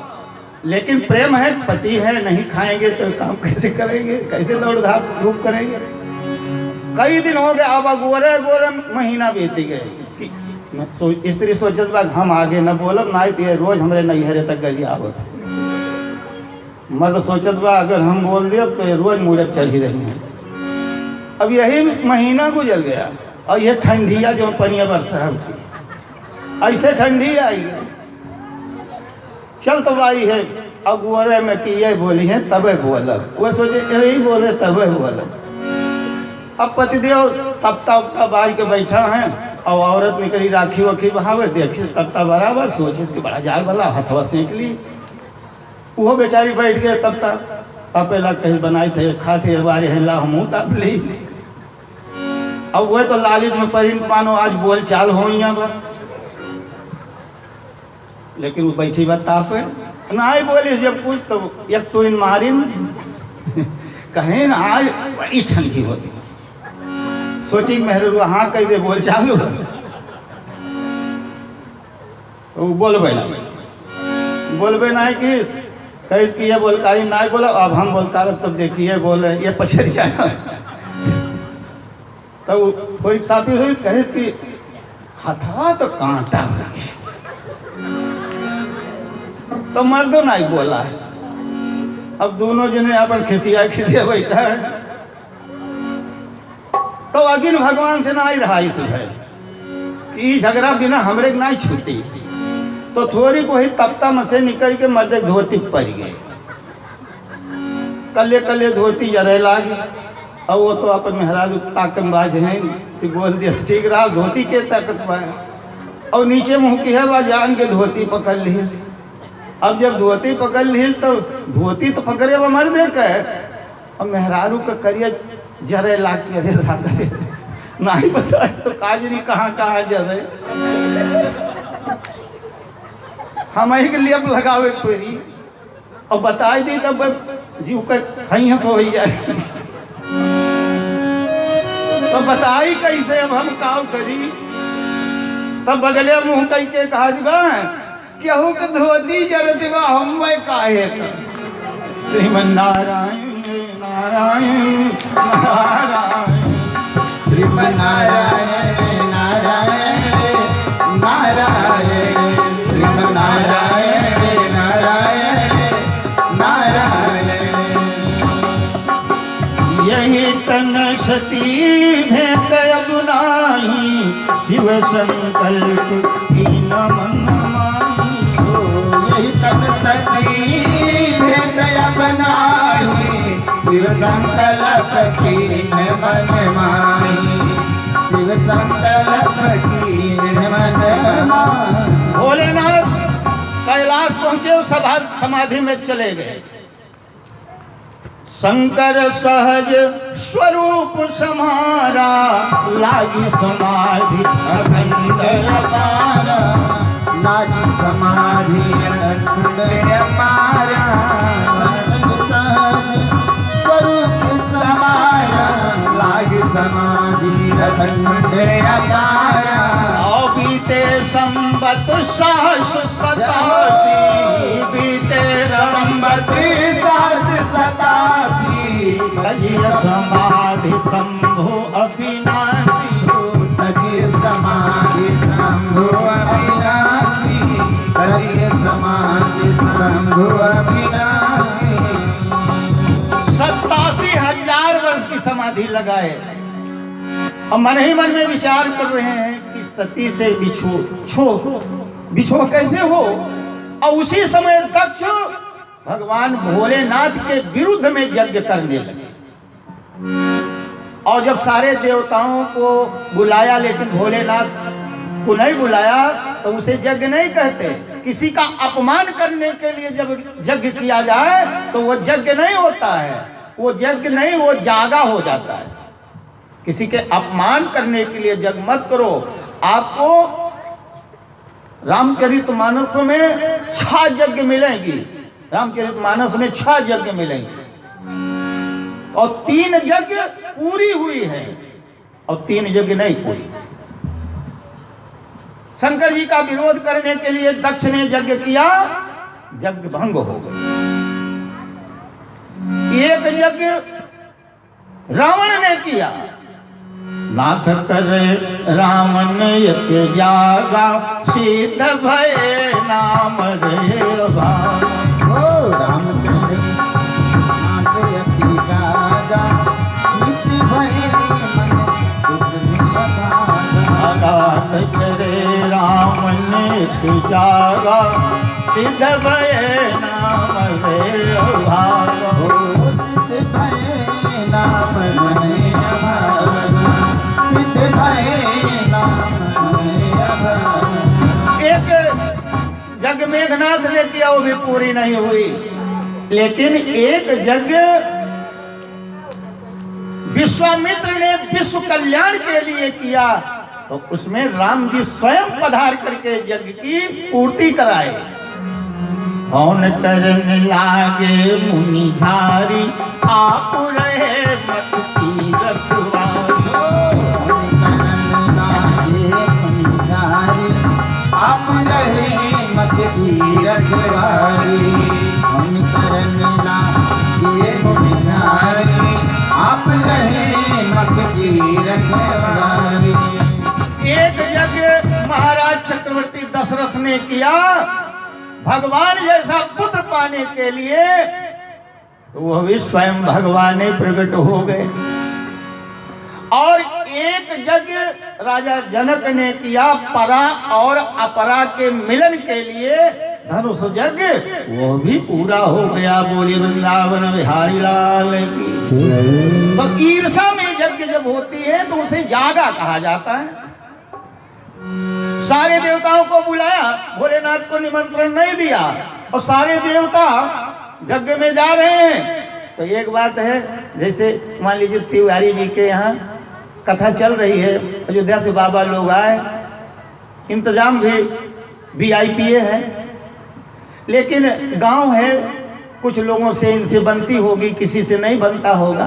लेकिन प्रेम है, पति है, नहीं खाएंगे तो काम कैसे करेंगे, कैसे दौड़ धाप रूप करेंगे। कई दिन हो गए, अब गोरे गोरे महीना बीत गए कि स्त्री सोचत बा हम आगे न बोलब ना, तो रोज हमरे नैहरे तक गरिया आवत। मर्द सोचत बा अगर हम बोल दिए तो रोज मुड़े चढ़ी रही हैं। अब यही महीना गुजर गया और यह ठंडिया जो पनिया बरसा ऐसे ठंडी आई गई। चल तो भाई है अब गोरे में कि ये बोली है तबे बोलब, वो सोचे यही बोले तबे बोलब। अब पतिदेव तपता उपता बाज के बैठा है और औरत निकली राखी वखी बहावे, देखी तपता बराबर, सोचे कि बड़ा जार वाला हथवा सेंक ली। वो बेचारी बैठ गए तपता तपेला कहीं बनाए थे खाते बारे है ला मुँह तप ली। अब वह तो लालित में परिन पानो आज बोल चाल हो बा, लेकिन वो बैठी बात ताप ना ही बोली जब कुछ तो एक तो इन मारिन कहें आज बड़ी ठंडी होती। सोची मेहर हाँ कह दे बोल चालू, तो बोलबे ना कि कहीं कि ये बोलकारी ना बोला, अब हम बोलकार तब देखिए बोले ये पछड़ जाए। तो थोड़ी साफी हुई कहे कि हथवा तो कांटा होगी, तो मर्दों ना ही बोला है। अब दोनों जने अपन खिसिया बैठा है, तो अगिन भगवान से ना ही रहा इस है कि झगड़ा बिना हमरे ना ही छूटी। तो थोड़ी को ही तपता में से निकल के मर्द धोती पड़ गए, कले कले धोती जरे लागी। और वो तो अपन मेहरारू ताकतबाज हैं कि बोल दिया ठीक रहा, धोती के ताकत पाए और नीचे मुँह की है वह जान के धोती पकड़ ली। अब जब धोती पकड़ ली तो धोती तो पकड़े वो मर्दे का है, और मेहरारू का करिया जरे लाग के नहीं बताए तो काजरी कहाँ कहाँ जाए हम ही के लिए अब लगावे पेरी और बताई दी तब जीव का खैस हो ही जाए तो बताई कैसे अब हम काम करी तब बगले मुंह कह के कहा बा केहू के धोती जरत बा हम मैं काहे का श्रीमन नारायण नारायण नारायण श्रीमन नारायण नारायण नारायण श्रीमन नारायण नारायण नारायण। यही तन सती भेंट अब नाही शिव संकल्प की नमन माही यही तन सती भेंट अपनाई शिव संकल्प की मन माही शिव संकल्प की मन माही। भोलेनाथ कैलाश पहुंचे और सभा समाधि में चले गए। शंकर सहज स्वरूप समारा लागी समाधि अखंड अपारा लागी समाधि अखंड अपारा स्वरूप समारा लागी समाधि अखंड अपारा। और बीते संबत सहस सतासी बीते संबत्ति सास सतासी तजिय समाधि शंभु अविनाशी तजिय समाधि शंभु अविनाशी तजिय समाधि शंभु अविनाशी। 87,000 वर्ष की समाधि लगाए और मन ही मन में विचार कर रहे हैं कि सती से बिछो कैसे हो। और उसी समय दक्ष भगवान भोलेनाथ के विरुद्ध में यज्ञ करने लगे। और जब सारे देवताओं को बुलाया लेकिन भोलेनाथ को नहीं बुलाया तो उसे यज्ञ नहीं कहते। किसी का अपमान करने के लिए जब यज्ञ किया जाए तो वो यज्ञ नहीं होता है, वो यज्ञ नहीं, वो जागा हो जाता है। किसी के अपमान करने के लिए यज्ञ मत करो। आपको रामचरितमानस में 6 यज्ञ मिलेंगी। रामचरितमानस में 6 यज्ञ मिलेंगे और 3 यज्ञ पूरी हुई है और 3 यज्ञ नहीं पूरी। शंकर जी का विरोध करने के लिए दक्ष ने यज्ञ किया, यज्ञ भंग हो गया। एक यज्ञ रावण ने किया। नाथ करे रावण एक जागा सिद्ध भय नाम रे भागा। ओ राम करे नाथ एक जागा सिद्ध भय मन सुख भागा। नाथ करे रावण एक जागा सिद्ध भय नाम रे भागा। ओ सिद्ध भय नाम मन भागा सिद्ध भय नाम मन भागा। एक यज्ञ मेघनाथ ने किया, वो भी पूरी नहीं हुई। लेकिन एक यज्ञ विश्वामित्र ने विश्व कल्याण के लिए किया तो उसमें राम जी स्वयं पधार करके यज्ञ की पूर्ति कराए। कौन करने लागे मुनि झारी आप रहे मत की रखवारी। आप रहे मत की रखवारी। हम करन लागे मुनिहारी आप रहे मत की रखवारी। एक यज्ञ महाराज चक्रवर्ती दशरथ ने किया भगवान जैसा पुत्र पाने के लिए, तो वह भी स्वयं भगवान ही प्रकट हो गए। और एक यज्ञ राजा जनक ने किया परा और अपरा के मिलन के लिए, धनुष यज्ञ, वो भी पूरा हो गया। बोले वृंदावन बिहारी लाल की। तो ईर्षा में यज्ञ जब होती है तो उसे यागा कहा जाता है। सारे देवताओं को बुलाया, भोलेनाथ को निमंत्रण नहीं दिया और सारे देवता यज्ञ में जा रहे हैं। तो एक बात है, जैसे मान लीजिए तिवारी जी के यहाँ कथा चल रही है, अयोध्या से बाबा लोग आए, इंतजाम भी VIP है, लेकिन गांव है, कुछ लोगों से इनसे बनती होगी, किसी से नहीं बनता होगा।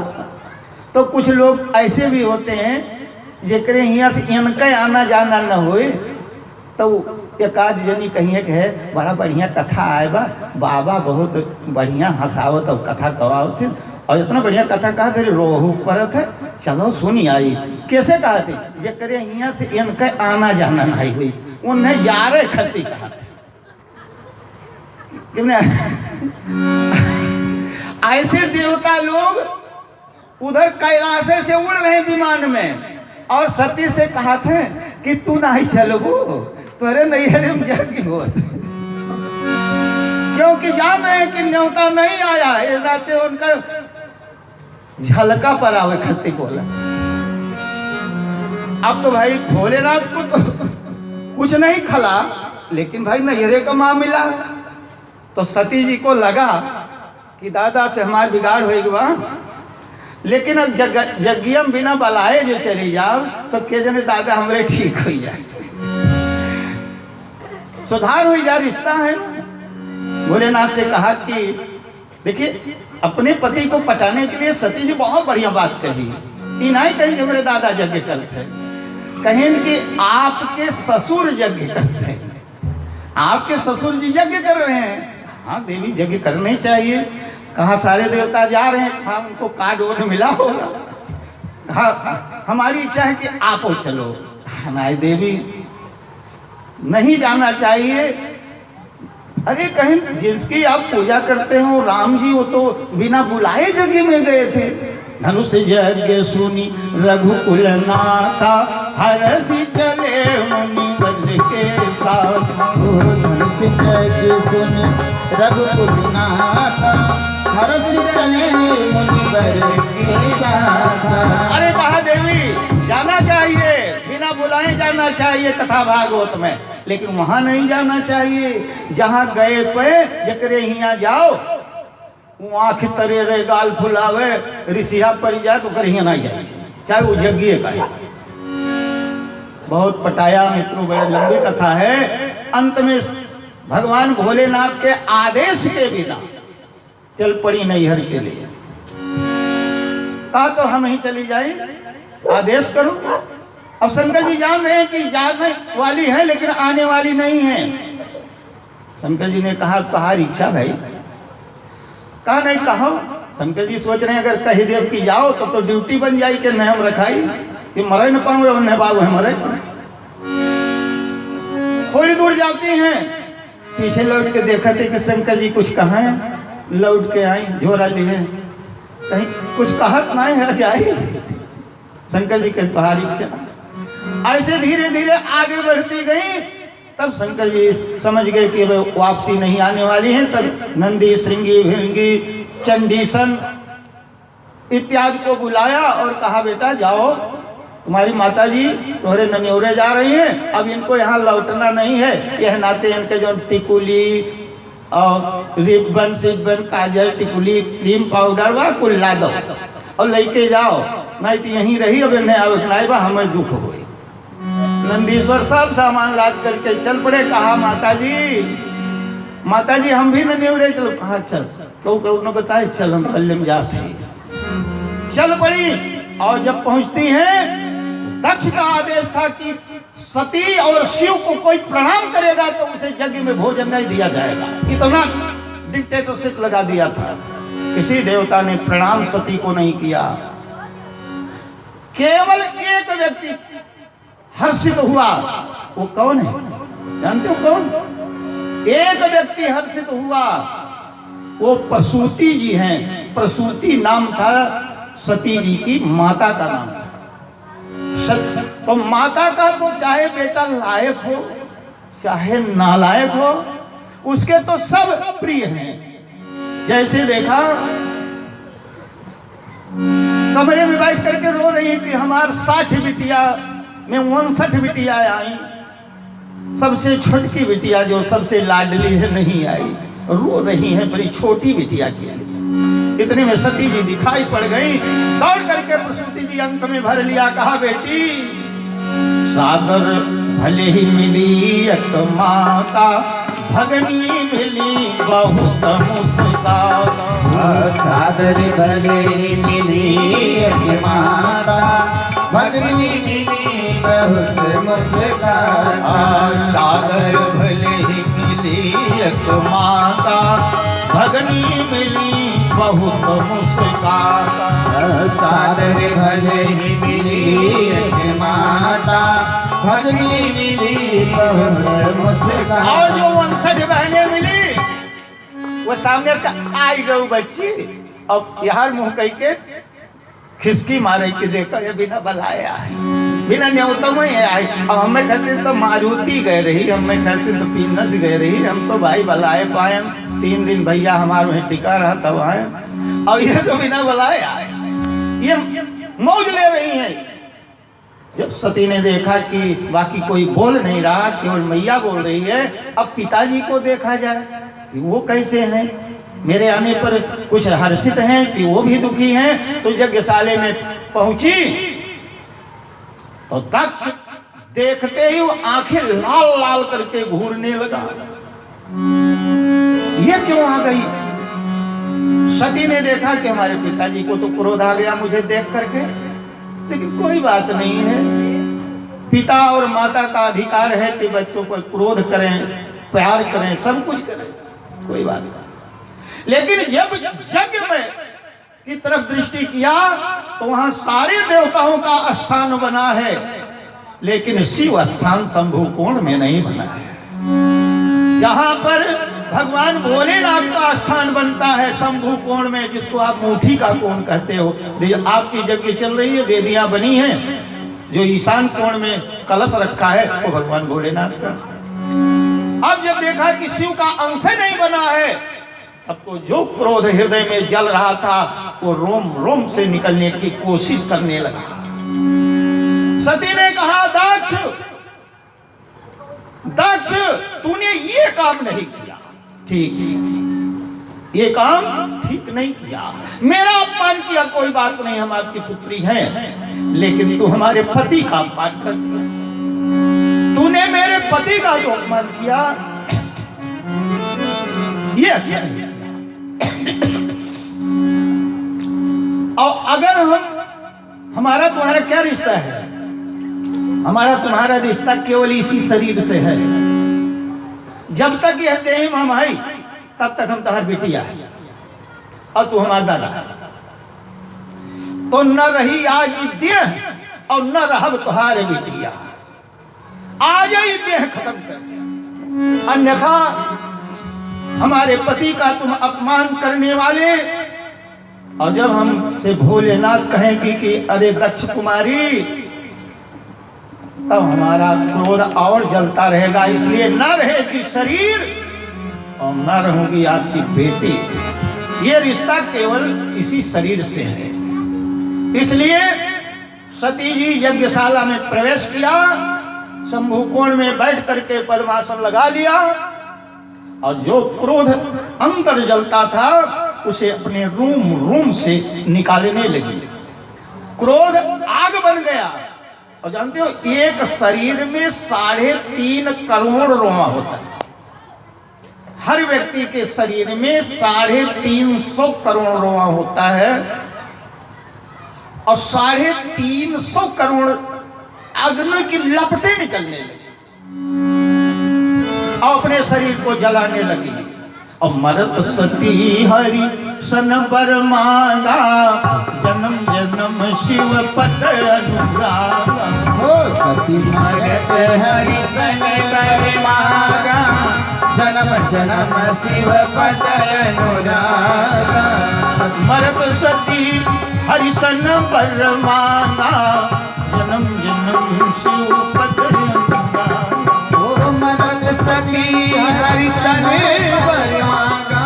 तो कुछ लोग ऐसे भी होते हैं जेकरे यहाँ से इनका आना जाना न होए, तो एक आध जनी कहिए कि है बड़ा बढ़िया कथा आए बा, बाबा बहुत बढ़िया हंसावत और कथा कवावत थे, और इतना बढ़िया कथा कहा थे, रोहू परत है, चलो सुनी आई। कैसे कहा थे? जेकरे यहाँ से इनका आना जाना नहीं हुई, उन्हें जा रहे खती कहा थे। ऐसे देवता लोग उधर कैलाश से उड़ रहे विमान में, और सती से कहा थे कि तू नहीं चलबू, तुरे नैहरे में जाके हो, क्योंकि जान रहे हैं कि न्योता नहीं आया, ये नाते उनका झलका पर आवे खत्ती बोला। अब तो भाई भोलेनाथ को तो कुछ नहीं खला, लेकिन भाई नैहरे का मामला, तो सती जी को लगा कि दादा से हमारे बिगाड़ होगा, लेकिन अब जग्गियम बिना बलाए जो चली जाओ तो के जने दादा हमरे ठीक हो जाए, सुधार हो जाए, रिश्ता है। भोलेनाथ से कहा कि देखिए, अपने पति को पटाने के लिए सती जी बहुत बढ़िया बात कही। ये नहीं कहें कि मेरे दादा यज्ञ करते, कहें कि आपके ससुर यज्ञ करते, आपके ससुर जी यज्ञ कर रहे हैं। हाँ देवी, यज्ञ करना ही चाहिए। कहा सारे देवता जा रहे हैं, कहा उनको कार्ड वोट मिला होगा, कहा हमारी इच्छा है कि आप चलो। नहीं देवी, नहीं जाना चाहिए। अरे कहीं जिसकी आप पूजा करते हो राम जी, वो तो बिना बुलाए यज्ञ में गए थे। धनुष यज्ञ सुनी रघुकुल नाथा, हरसी चले मुनिवर के साथ। धनुष यज्ञ सुनी रघुकुल नाथा, हरसी चले मुनिवर के साथ। अरे कहा देवी जाना चाहिए, बिना बुलाए जाना चाहिए कथा भागवत में, लेकिन वहां नहीं जाना चाहिए। जहां गए पे जकरे यहाँ जाओ, वो आँख तरे रहे, गाल फुलावे, ऋषिया पर जाए तो कहीं नहीं जाए, चाहे वो यज्ञ का है। बहुत पटाया मित्रों, बड़े लंबी कथा है। अंत में भगवान भोलेनाथ के आदेश के बिना चल पड़ी नैहर के लिए। कहा तो हम ही चली जाए, आदेश करो। अब शंकर जी जान रहे हैं कि जाने वाली है लेकिन आने वाली नहीं है। शंकर जी ने कहा तुम्हारी इच्छा भाई। कहा नहीं, कहो। शंकर जी सोच रहे हैं अगर कही देव की जाओ तो ड्यूटी बन जाए कि न हम रखाई कि मरे न पाऊंगे, न बाबू है मरे। थोड़ी दूर जाती हैं, पीछे लौट के देखा थे कि शंकर जी कुछ कहा है, लौट के आई, झोरा लिए, कहीं कुछ कहत नहीं है जाए। शंकर जी के तुम्हारी इच्छा। ऐसे धीरे धीरे आगे बढ़ती गई, तब शंकर जी समझ गए कि वापसी नहीं आने वाली है। तब नंदी, श्रृंगी, भिंगी, चंडीसन इत्यादि को बुलाया और कहा बेटा जाओ, तुम्हारी माता जी तुम्हारे ननियोरे जा रही हैं, अब इनको यहाँ लौटना नहीं है। यह नाते इनके जो टिकुली और रिबन सिबन, काजल, टिकुली, क्रीम पाउडर वह कुल ला दो और लेके जाओ, नहीं तो यहीं रही। अब इन्हें अब हमें दुख हो। नंदीश्वर सब सामान लाद करके चल पड़े। कहा माता जी हम भी ननियोरे चलो। कहा चल, तो उन्होंने बताया चल हम कल्यम जाते हैं। चल पड़ी, और जब पहुंचती हैं, दक्ष का आदेश था कि सती और शिव को कोई प्रणाम करेगा तो उसे यज्ञ में भोजन नहीं दिया जाएगा। इतना डिक्टेटरशिप लगा दिया था, किसी देवता ने प्रणाम सती को नहीं किया। केवल एक व्यक्ति हर्षित हुआ। वो कौन है जानते हो कौन? एक व्यक्ति हर्षित हुआ, वो प्रसूति जी हैं। प्रसूति नाम था सती जी की माता का नाम था। तो माता का तो चाहे बेटा लायक हो चाहे नालायक हो, उसके तो सब प्रिय हैं। जैसे देखा कमरे में बैठ करके रो रही है कि हमार 60 बिटिया में 59 बिटिया आई, सबसे छोटकी बिटिया जो सबसे लाडली है नहीं आई, रो रही है, बड़ी छोटी बिटिया की। इतने में सती जी दिखाई पड़ गई। दौड़ करके प्रसूति जी अंक में भर लिया। कहा बेटी सादर भले ही मिली एक माता, भगनी मिली बहुत मुस्कान। सादर भले मिली एक माता, भगनी मिली बहुत मुस्कान। सादर भले ही मिली एक माता, भगनी मिली बहुत मुस्कान। सादर भले ही मिली एक माता, भगनी मिली बहुत मुस्कान। और जो 59 बहनें मिली वो सामने से आई गई बच्ची। अब यार मुंह कह के खिसकी मारे कि देखो ये बिना बलाया है, बिना न्योतम ही आए। अब हमें कहते तो मारुति गए रही, हमें कहते तो पीनस गए रही, हम तो भाई बलाए पाए। 3 दिन भैया हमारे वहीं टिका रहा तब आए। और ये तो बिना बलाए आए, ये मौज ले रही हैं। जब सती ने देखा कि बाकी कोई बोल नहीं रहा, केवल मैया बोल रही है, अब पिताजी को देखा जाए कि वो कैसे हैं, मेरे आने पर कुछ हर्षित हैं कि वो भी दुखी हैं। तो यज्ञशाला में पहुंची तो दक्ष देखते ही वो आंखें लाल लाल करके घूरने लगा। ये क्यों आ गई? सती ने देखा कि हमारे पिताजी को तो क्रोध आ गया मुझे देख करके, लेकिन कोई बात नहीं है, पिता और माता का अधिकार है कि बच्चों को क्रोध करें, प्यार करें, सब कुछ करें, कोई बात नहीं। लेकिन जब यज्ञ में की तरफ दृष्टि किया तो वहां सारे देवताओं का स्थान बना है, लेकिन शिव स्थान शंभु कोण में नहीं बना है। जहां पर भगवान भोलेनाथ का स्थान बनता है शंभु कोण में, जिसको आप मुठी का कोण कहते हो। आपकी यज्ञ चल रही है, वेदियां बनी हैं, जो ईशान कोण में कलश रखा है वो भगवान भोलेनाथ का। अब जब देखा कि शिव का अंश नहीं बना है, तब तो जो क्रोध हृदय में जल रहा था वो रोम रोम से निकलने की कोशिश करने लगा। सती ने कहा दक्ष दक्ष तूने ये काम नहीं किया, ठीक ये काम ठीक नहीं किया, मेरा अपमान किया, कोई बात नहीं, हम आपकी पुत्री हैं, लेकिन तू हमारे पति का अपमान कर दिया। तूने मेरे पति का जो अपमान किया ये अच्छा नहीं किया। और अगर हमारा तुम्हारा क्या रिश्ता है? हमारा तुम्हारा रिश्ता केवल इसी शरीर से है। जब तक यह देह में हम है तब तक हम तुम्हारी बेटिया है और तू हमारा दादा है। तो न रही आज ये देह और न रहब तुम्हारे बेटिया, आज ही देह खत्म कर दिया, अन्यथा हमारे पति का तुम अपमान करने वाले। और जब हमसे भोलेनाथ कहेंगे कि अरे दक्ष कुमारी, तब हमारा क्रोध और जलता रहेगा। इसलिए न रहेगी शरीर और न रहूंगी आपकी बेटी। ये रिश्ता केवल इसी शरीर से है। इसलिए सती जी यज्ञशाला में प्रवेश किया, शंभु कोण में बैठ करके पद्मासन लगा लिया, और जो क्रोध अंतर जलता था उसे अपने रूम रूम से निकालने लगी। क्रोध आग बन गया। और जानते हो एक शरीर में 3.5 करोड़ रोमा होता है। हर व्यक्ति के शरीर में 350 करोड़ रोमा होता है, और 350 करोड़ अग्नि की लपटें निकलने लगी और अपने शरीर को जलाने लगी। और मरत सती हरि सन बर मांगा, जन्म जन्म शिव पद अनुरागा। हो सती मरत हरि सन बर मांगा, जन्म जन्म शिव पद अनुरागा। मरत सती हरि सन बर मांगा, जन्म जन्म शिव पद अनुरागा। हो मरत सती हरि सन बर मांगा,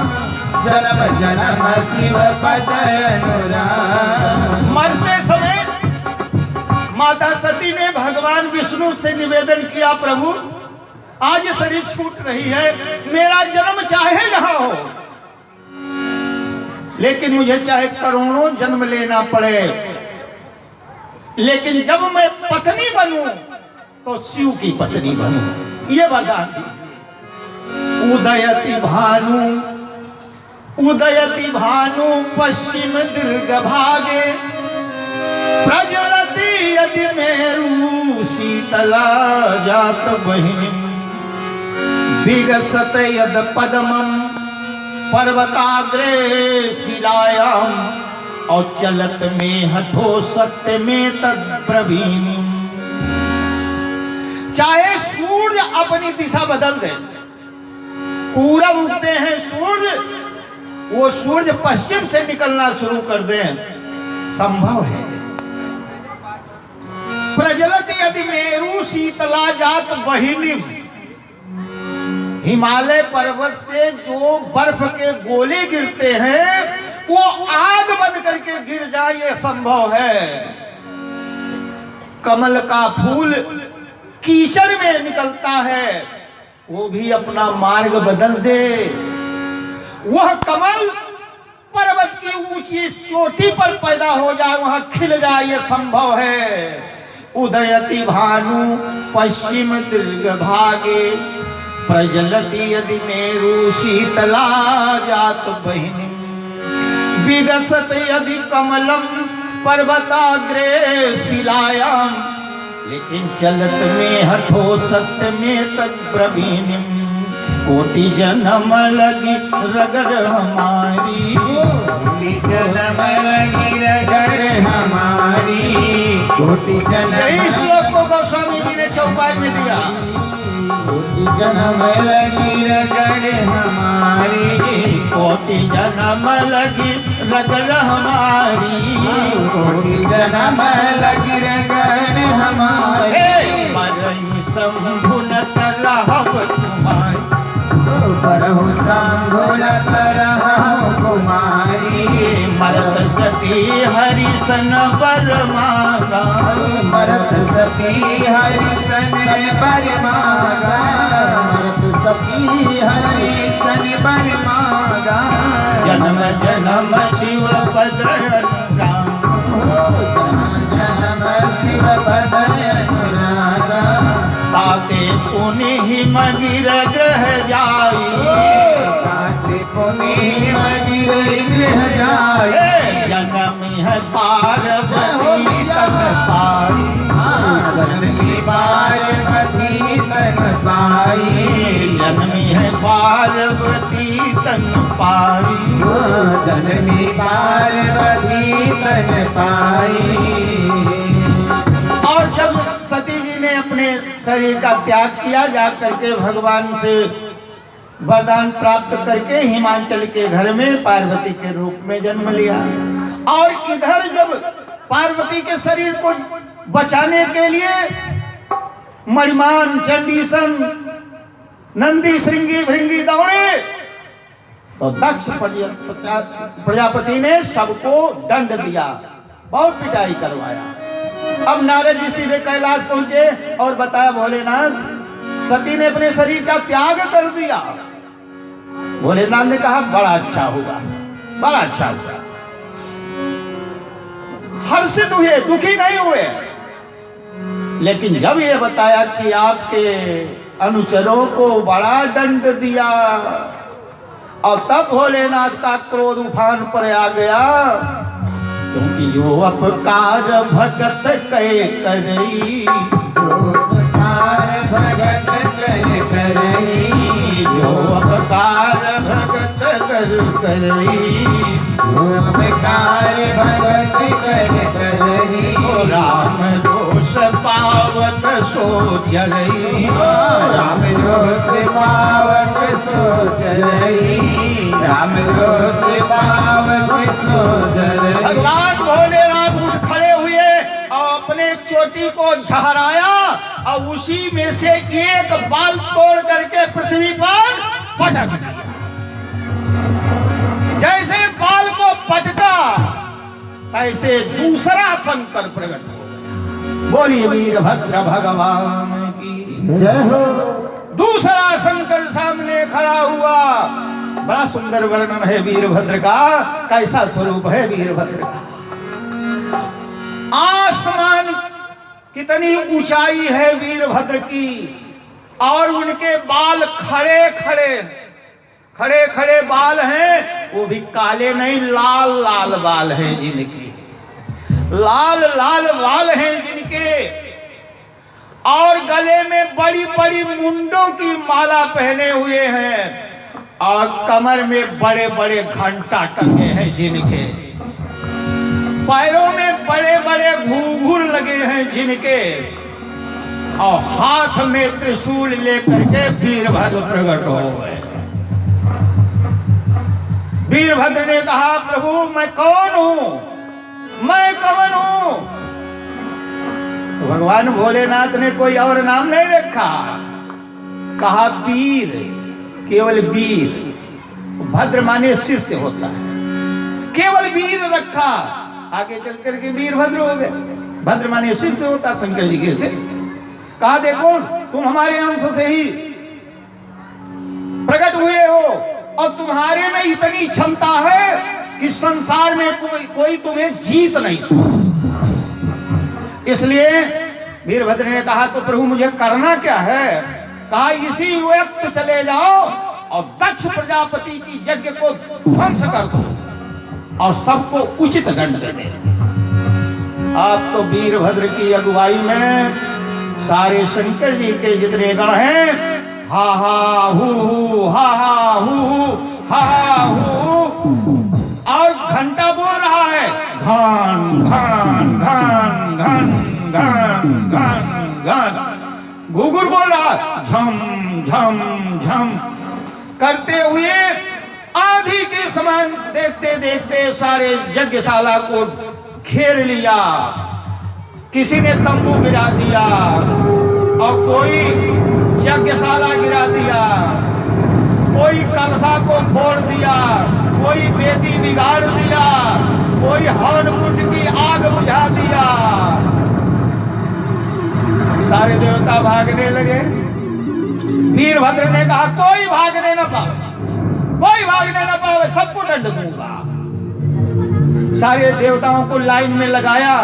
जन्म जन्म शिव पद अनुरागा। मरते समय माता सती ने भगवान विष्णु से निवेदन किया, प्रभु आज ये शरीर छूट रही है, मेरा जन्म चाहे जहां हो, लेकिन मुझे चाहे करोड़ों जन्म लेना पड़े, लेकिन जब मैं पत्नी बनूं तो शिव की पत्नी बनूं, ये वरदान दीजिए। उदयति भानु पश्चिम दीर्घ भागे, प्रज्वलति यदि मेरु शीतला जात बहिनी, विगसत यद पद्मम पर्वताग्रे शिलायाम, और चलत में हठो सत्य में तद्ब्रवीणी। चाहे सूर्य अपनी दिशा बदल दे, पूरब उगते हैं सूर्य, वो सूर्य पश्चिम से निकलना शुरू कर दे, संभव है। प्रज्वलति यदि मेरु शीतला जात बहिनी, हिमालय पर्वत से जो बर्फ के गोले गिरते हैं वो आग बन करके गिर जाए, ये संभव है। कमल का फूल कीचड़ में निकलता है, वो भी अपना मार्ग बदल दे। वह कमल पर्वत की ऊंची चोटी पर पैदा हो जाए, वहां खिल जाए, ये संभव है। उदयति भानु पश्चिम दीर्घ भागे, प्रज्वलति यदि मेरु शीतला जात बहिनी, विगसत यदि कमलम पर्वताग्रे शिलायाम, लेकिन चलत में हठो सत्य में तद्ब्रवीणी। कोटि जन्म लगी रगड़ हमारी, कोटि जन्म लगी रगड़ हमारी, कोटि जन्म। यही श्लोक को गोस्वामी जी ने चौपाई में दिया। कोटि जन्म लगी रगड़ हमारी, कोटि जन्म लगी रगड़ हमारी, कोटि जन्म लगी रगड़ हमारी। मरई संभुनत रहब तुम्हारी, परहु संभुनत रहब कुमारी। मरत सती हरिसन बर मांगा, मरत सती हरिसन बर मांगा, मरत सती हरिसन बर मांगा। जन्म जन्म शिव पद राम, जन्म जन्म शिव पद अनुरागा। ताते पुनि मगिर ग्रह जाई, ताते पुनि मगिर ग्रह जाई। जन्म है पार्वती तन पाई, जन्मी पार्वती तन पाई, जन्मी है पार्वती तन पाई, जन्मी पार्वती तन पाई। और जब सती जी ने अपने शरीर का त्याग किया, जा करके भगवान से वरदान प्राप्त करके हिमाचल के घर में पार्वती के रूप में जन्म लिया। और इधर जब पार्वती के शरीर को बचाने के लिए मणिमान चंडीसन नंदी श्रृंगी भृंगी दौड़े, तो दक्ष प्रजापति ने सबको दंड दिया, बहुत पिटाई करवाया। अब नारद जी सीधे कैलाश पहुंचे और बताया, भोलेनाथ सती ने अपने शरीर का त्याग कर दिया। भोलेनाथ ने कहा बड़ा अच्छा हुआ, बड़ा अच्छा हुआ। हर्षित हुए, दुखी नहीं हुए। लेकिन जब ये बताया कि आपके अनुचरों को बड़ा दंड दिया, और तब भोलेनाथ का क्रोध उफान पर आ गया, क्योंकि जो अपकार भगत कहे करई, जो उपकार भगत कर करई, जो अपकार भगत कर करई, जो उपकार भगत कर करई। राम दोष पावत सो जरई, राम रोष पावक सो जरई, राम रोष पावक सो जरई। भगवान भोलेनाथ उठ खड़े हुए और अपने चोटी को झहराया, और उसी में से एक बाल तोड़ करके पृथ्वी पर पटक दिया। जैसे बाल को पटका, ऐसे दूसरा शंकर प्रकट हो गया। बोलिए वीरभद्र भगवान की जय हो। दूसरा शंकर सामने खड़ा हुआ। बड़ा सुंदर वर्णन है वीरभद्र का। कैसा स्वरूप है वीरभद्र का। आसमान कितनी ऊंचाई है वीरभद्र की, और उनके बाल खड़े खड़े बाल हैं, वो भी काले नहीं, लाल लाल बाल हैं जिनके, लाल लाल बाल हैं जिनके, और गले में बड़ी बड़ी मुंडों की माला पहने हुए हैं, और कमर में बड़े बड़े घंटा टंगे हैं जिनके, पैरों में बड़े बड़े घूंघूर लगे हैं जिनके, और हाथ में त्रिशूल लेकर के वीरभद्र प्रकट हो गए। वीरभद्र ने कहा, प्रभु मैं कौन हूं, मैं कौन हूं? तो भगवान भोलेनाथ ने कोई और नाम नहीं रखा, कहा वीर, केवल वीर। भद्र माने शिष्य होता है, केवल वीर रखा, आगे चल करके वीरभद्र हो गए। भद्र माने शिष्य होता, शंकर जी के शिष्य। कहा देखो तुम हमारे अंश से ही प्रकट हुए हो, और तुम्हारे में इतनी क्षमता है कि संसार में कोई तुम्हें जीत नहीं सकता। इसलिए वीरभद्र ने कहा, तो प्रभु मुझे करना क्या है? कहा इसी वक्त चले जाओ और दक्ष प्रजापति की यज्ञ को ध्वंस कर दो और सबको उचित दंड दे। आप तो वीरभद्र की अगुवाई में सारे शंकर जी के जितने गण हैं, हा हा हु हा हा हु हा हा हु, और घंटा बोल रहा है, घन घन घन घन घन घन घन, घुघुर बोल रहा है, झम झम झम करते हुए आधी के समान देखते देखते सारे यज्ञशाला को घेर लिया। किसी ने तंबू गिरा दिया, और कोई यज्ञशाला गिरा दिया, कोई कलशा को फोड़ दिया, कोई वेदी बिगाड़ दिया, कोई हवन कुंड की आग बुझा दिया। सारे देवता भागने लगे। वीरभद्र ने कहा कोई भागने न पावे, कोई भागने न पावे, सबको दंड दूंगा। सारे देवताओं को लाइन में लगाया,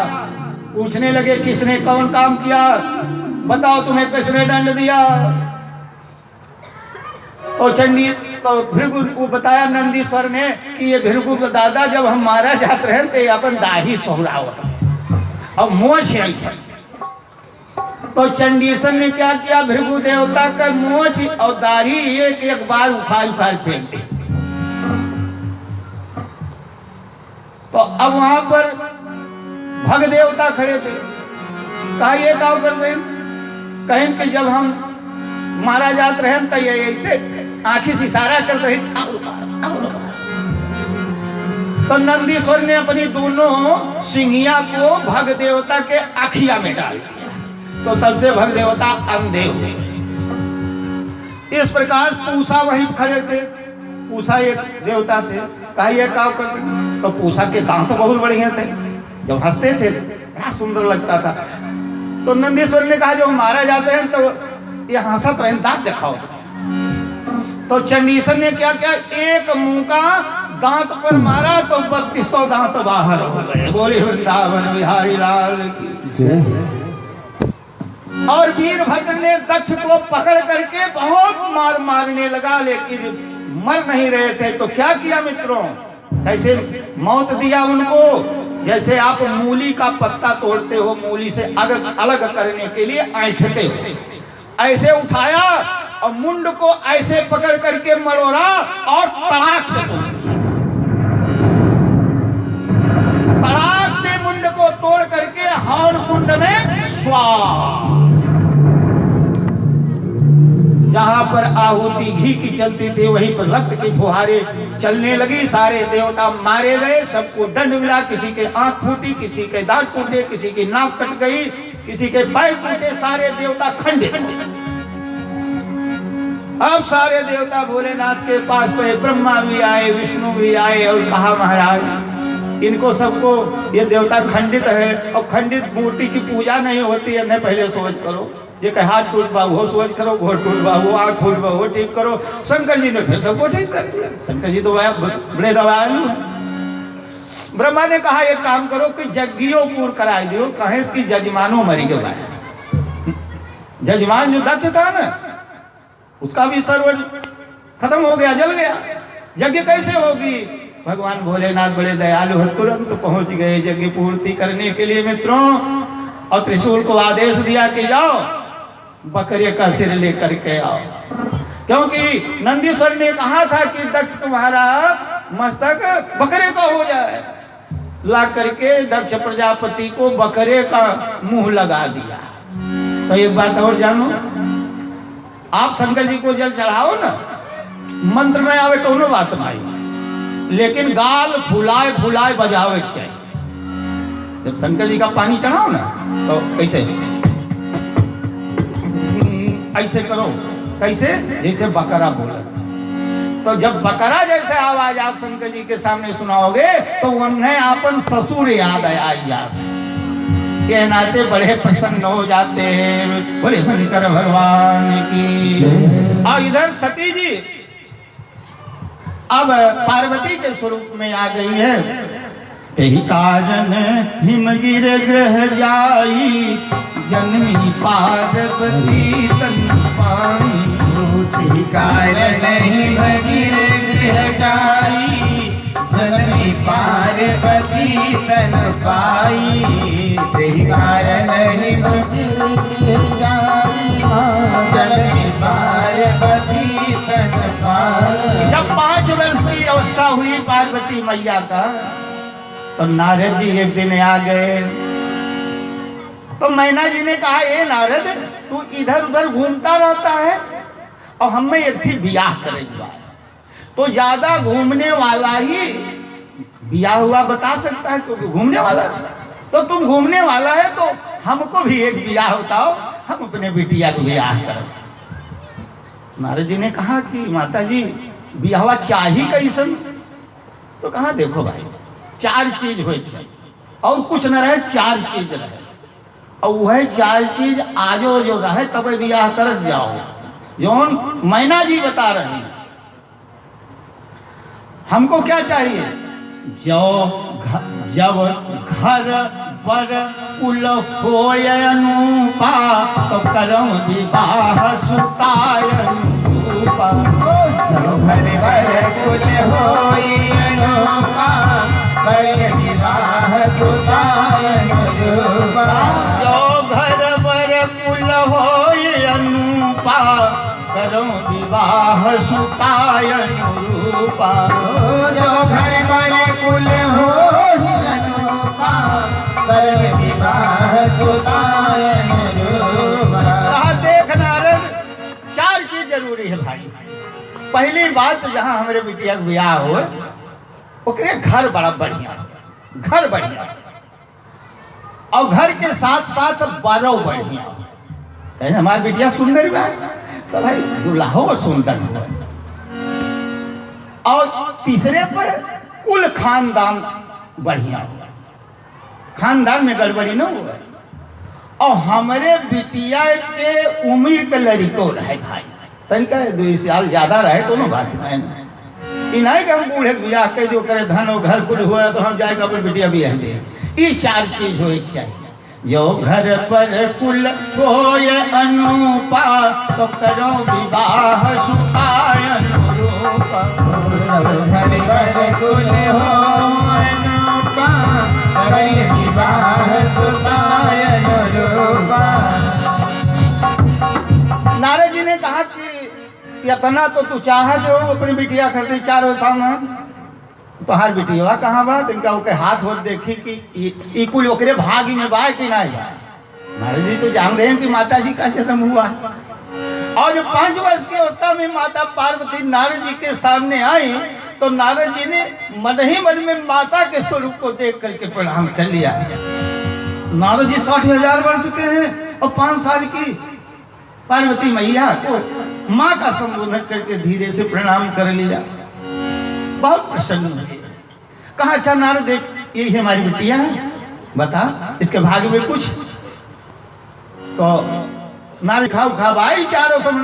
पूछने लगे किसने कौन काम किया, बताओ तुम्हें किसने दंड दिया? तो चंडी तो भृगु को बताया नंदीश्वर ने कि ये भृगु दादा जब हम मारा जाते रहे थे अपन दाही सोहरा होता और मोछ आई था। तो चंडीश्वर ने क्या किया, भृगु देवता का मोछ और दाढ़ी एक बार उखाड़ फेंक दी। तो अब वहां पर भग देवता खड़े थे। कहा ये क्या कर रहे हैं? कहें कि जब हम मारा जाते रहे तो ये ऐसे आंखी से इशारा करते रहे। तो नंदीश्वर ने अपनी दोनों सिंगिया को भग देवता के आखिया में डाल दिया। तो तब से भग देवता अंधे हुए। इस प्रकार पूषा वहीं खड़े थे। पूषा एक देवता थे। कहा ये क्या करते? तो पूषा के दांत तो बहुत बढ़िया थे, जब हंसते थे बड़ा सुंदर लगता था। तो नंदीश्वर ने कहा जब मारा जाते हैं तो ये हंसत रहे, दांत दिखाओ। तो चंडीश्वर ने क्या किया, एक मुंह का दांत पर मारा तो 3200 दांत बाहर हो गए। बोले वृंदावन बिहारी लाल की। और वीरभद्र ने दक्ष को पकड़ करके बहुत मार मारने लगा, लेकिन मर नहीं रहे थे। तो क्या किया मित्रों, कैसे मौत दिया उनको? जैसे आप मूली का पत्ता तोड़ते हो, मूली से अलग करने के लिए ऐंठते हो, ऐसे उठाया और मुंड को ऐसे पकड़ करके मरोड़ा और तड़ाक से मुंड को तोड़ करके हवन कुंड में स्वाहा। जहां पर आहुति घी की चलती थी वहीं पर रक्त की फुहारे चलने लगी। सारे देवता मारे गए, सबको दंड मिला। किसी के आंख फूटी, किसी के दांत टूटे, किसी की नाक कट गई, किसी के पैर टूटे। सारे देवता खंडित। अब सारे देवता भोलेनाथ के पास पे ब्रह्मा भी आए, विष्णु भी आए और कहा महाराज इनको सबको, ये देवता खंडित है और खंडित मूर्ति की पूजा नहीं होती है, न पहले सोच करो। ये कहे हाथ टूट बा वो सोच करो, घोर टूट बा वो आँख फूट बा वो ठीक करो। शंकर जी ने फिर सबको ठीक कर दिया। शंकर जी तो बड़े दयालु हैं। ब्रह्मा ने कहा एक काम करो कि यज्ञों पूर्ण कराई दियो, कहे कि जजमानो मरी के बाद। जजमान जो दक्ष था ना, उसका भी सर्व खत्म हो गया, जल गया। यज्ञ कैसे होगी? भगवान भोलेनाथ बड़े दयालु हैं, तुरंत पहुंच गए यज्ञ पूर्ति करने के लिए मित्रों। और त्रिशूल को आदेश दिया कि जाओ बकरे का सिर लेकर के आओ, क्योंकि नंदीश्वर ने कहा था कि दक्ष तुम्हारा मस्तक बकरे का हो जाए। ला करके दक्ष प्रजापति को बकरे का मुंह लगा दिया। तो एक बात और जानो, आप शंकर जी को जल चढ़ाओ ना, मंत्र नहीं आवे कोनो बात नहीं, लेकिन गाल फुलाए फुलाए बजावे चाहिए। जब शंकर जी का पानी चढ़ाओ ना तो ऐसे ऐसे करो, कैसे? जैसे बकरा बोलत। तो जब बकरा जैसे आवाज आप शंकर जी के सामने सुनाओगे तो उन्हें अपन ससुर याद आ जाते, ये नाते बड़े प्रसन्न हो जाते हैं। बोले शंकर भगवान की। और इधर सती जी अब पार्वती के स्वरूप में आ गई है। तेहि कारण हिमगिर ग्रह जाई, जन्मी पार्वती तन पाई। तेहि कारण हिमगिर गृह जाई, जन्मी पार्वती तन पाई। तेहि कारण हिमगिर गृह जाई, जन्मी पार्वती तन पाई। जब 5 वर्ष की अवस्था हुई पार्वती मैया का, तो नारद जी एक दिन आ गए। तो मैना जी ने कहा, ए नारद, तू इधर उधर घूमता रहता है और हमें एक ठीक ब्याह करेगा। तो ज्यादा घूमने वाला ही ब्याह हुआ बता सकता है, क्योंकि घूमने वाला। तो तुम घूमने वाला है तो हमको भी एक ब्याह बताओ, हम अपने बिटिया को ब्याह करें। नारद जी ने कहा कि माता जी ब्याहवा चाहिए कैसन? तो कहा देखो भाई, 4 चीज हो चाहिए और कुछ न रहे, 4 चीज रहे। और वह 4 चीज आजो जो रहे तब ब्याह कर जाओ, जौन मैना जी बता रहे हैं। हमको क्या चाहिए? जब घर पर कुल होय अनुपा, तो करम विवाह सुताय अनुपा। जब घर पर कुल होय अनुपा, करम विवाह सुताय अनुपा। जो घर पर कुल होय अनुपा, करम विवाह सुताय अनुपा। जो घर पर कुल होय अनुपा, करम विवाह सुताय अनुपा। देख नारद, 4 चीज जरूरी है भाई। पहली बात, जहां हमारे बिटिया का ब्याह हो ओकरे घर बड़ा बढ़िया, घर बढ़िया, और घर के साथ साथ बड़ो बढ़िया। कहीं हमारी बिटिया सुंदर बा तो भाई दुल्हा और सुंदर हो। और तीसरे पर कुल खानदान बढ़िया हो, खानदान में गड़बड़ी न हो। और हमारे बिटिया के उम्र के लड़को रहे भाई, तनिका 2 साल ज्यादा रहे, कोनो बात नहीं। नहीं कि हम बूढ़े ब्याह कह दो करे धन और घर कुल हुआ तो हम जाएगा अपनी बिटिया ब्याह दे। ये 4 चीज हो चाहिए। जो घर पर कुल होय अनुपा, तो करो विवाह सुताय अनुरूपा। घर पर कुल होय अनुपा, करो विवाह सुताय अनुरूपा। नारद जी ने कहा कि इतना तो तू चाह जो अपनी बिटिया करती 4 साल तो हर बिटिया कहाँ बा? इनका ओके हाथ होत देखी कि कुल ओकरे भाग्य में बा कि नहीं बा। नारद जी तो जान रहे हैं कि माता जी का जन्म हुआ। और जब 5 वर्ष की अवस्था में माता पार्वती नारद जी के सामने आई, तो नारद जी ने मन ही मन में माता के स्वरूप को देख करके प्रणाम कर लिया। नारद जी 60,000 वर्ष के हैं और 5 साल की पार्वती मैया को माँ का संबोधन करके धीरे से प्रणाम कर लिया। बहुत प्रसन्न हुए। कहा, अच्छा नारद देख, यही हमारी बिटिया है, बता इसके भाग्य में कुछ। तो नारे खाओ खा भाई चारों समझ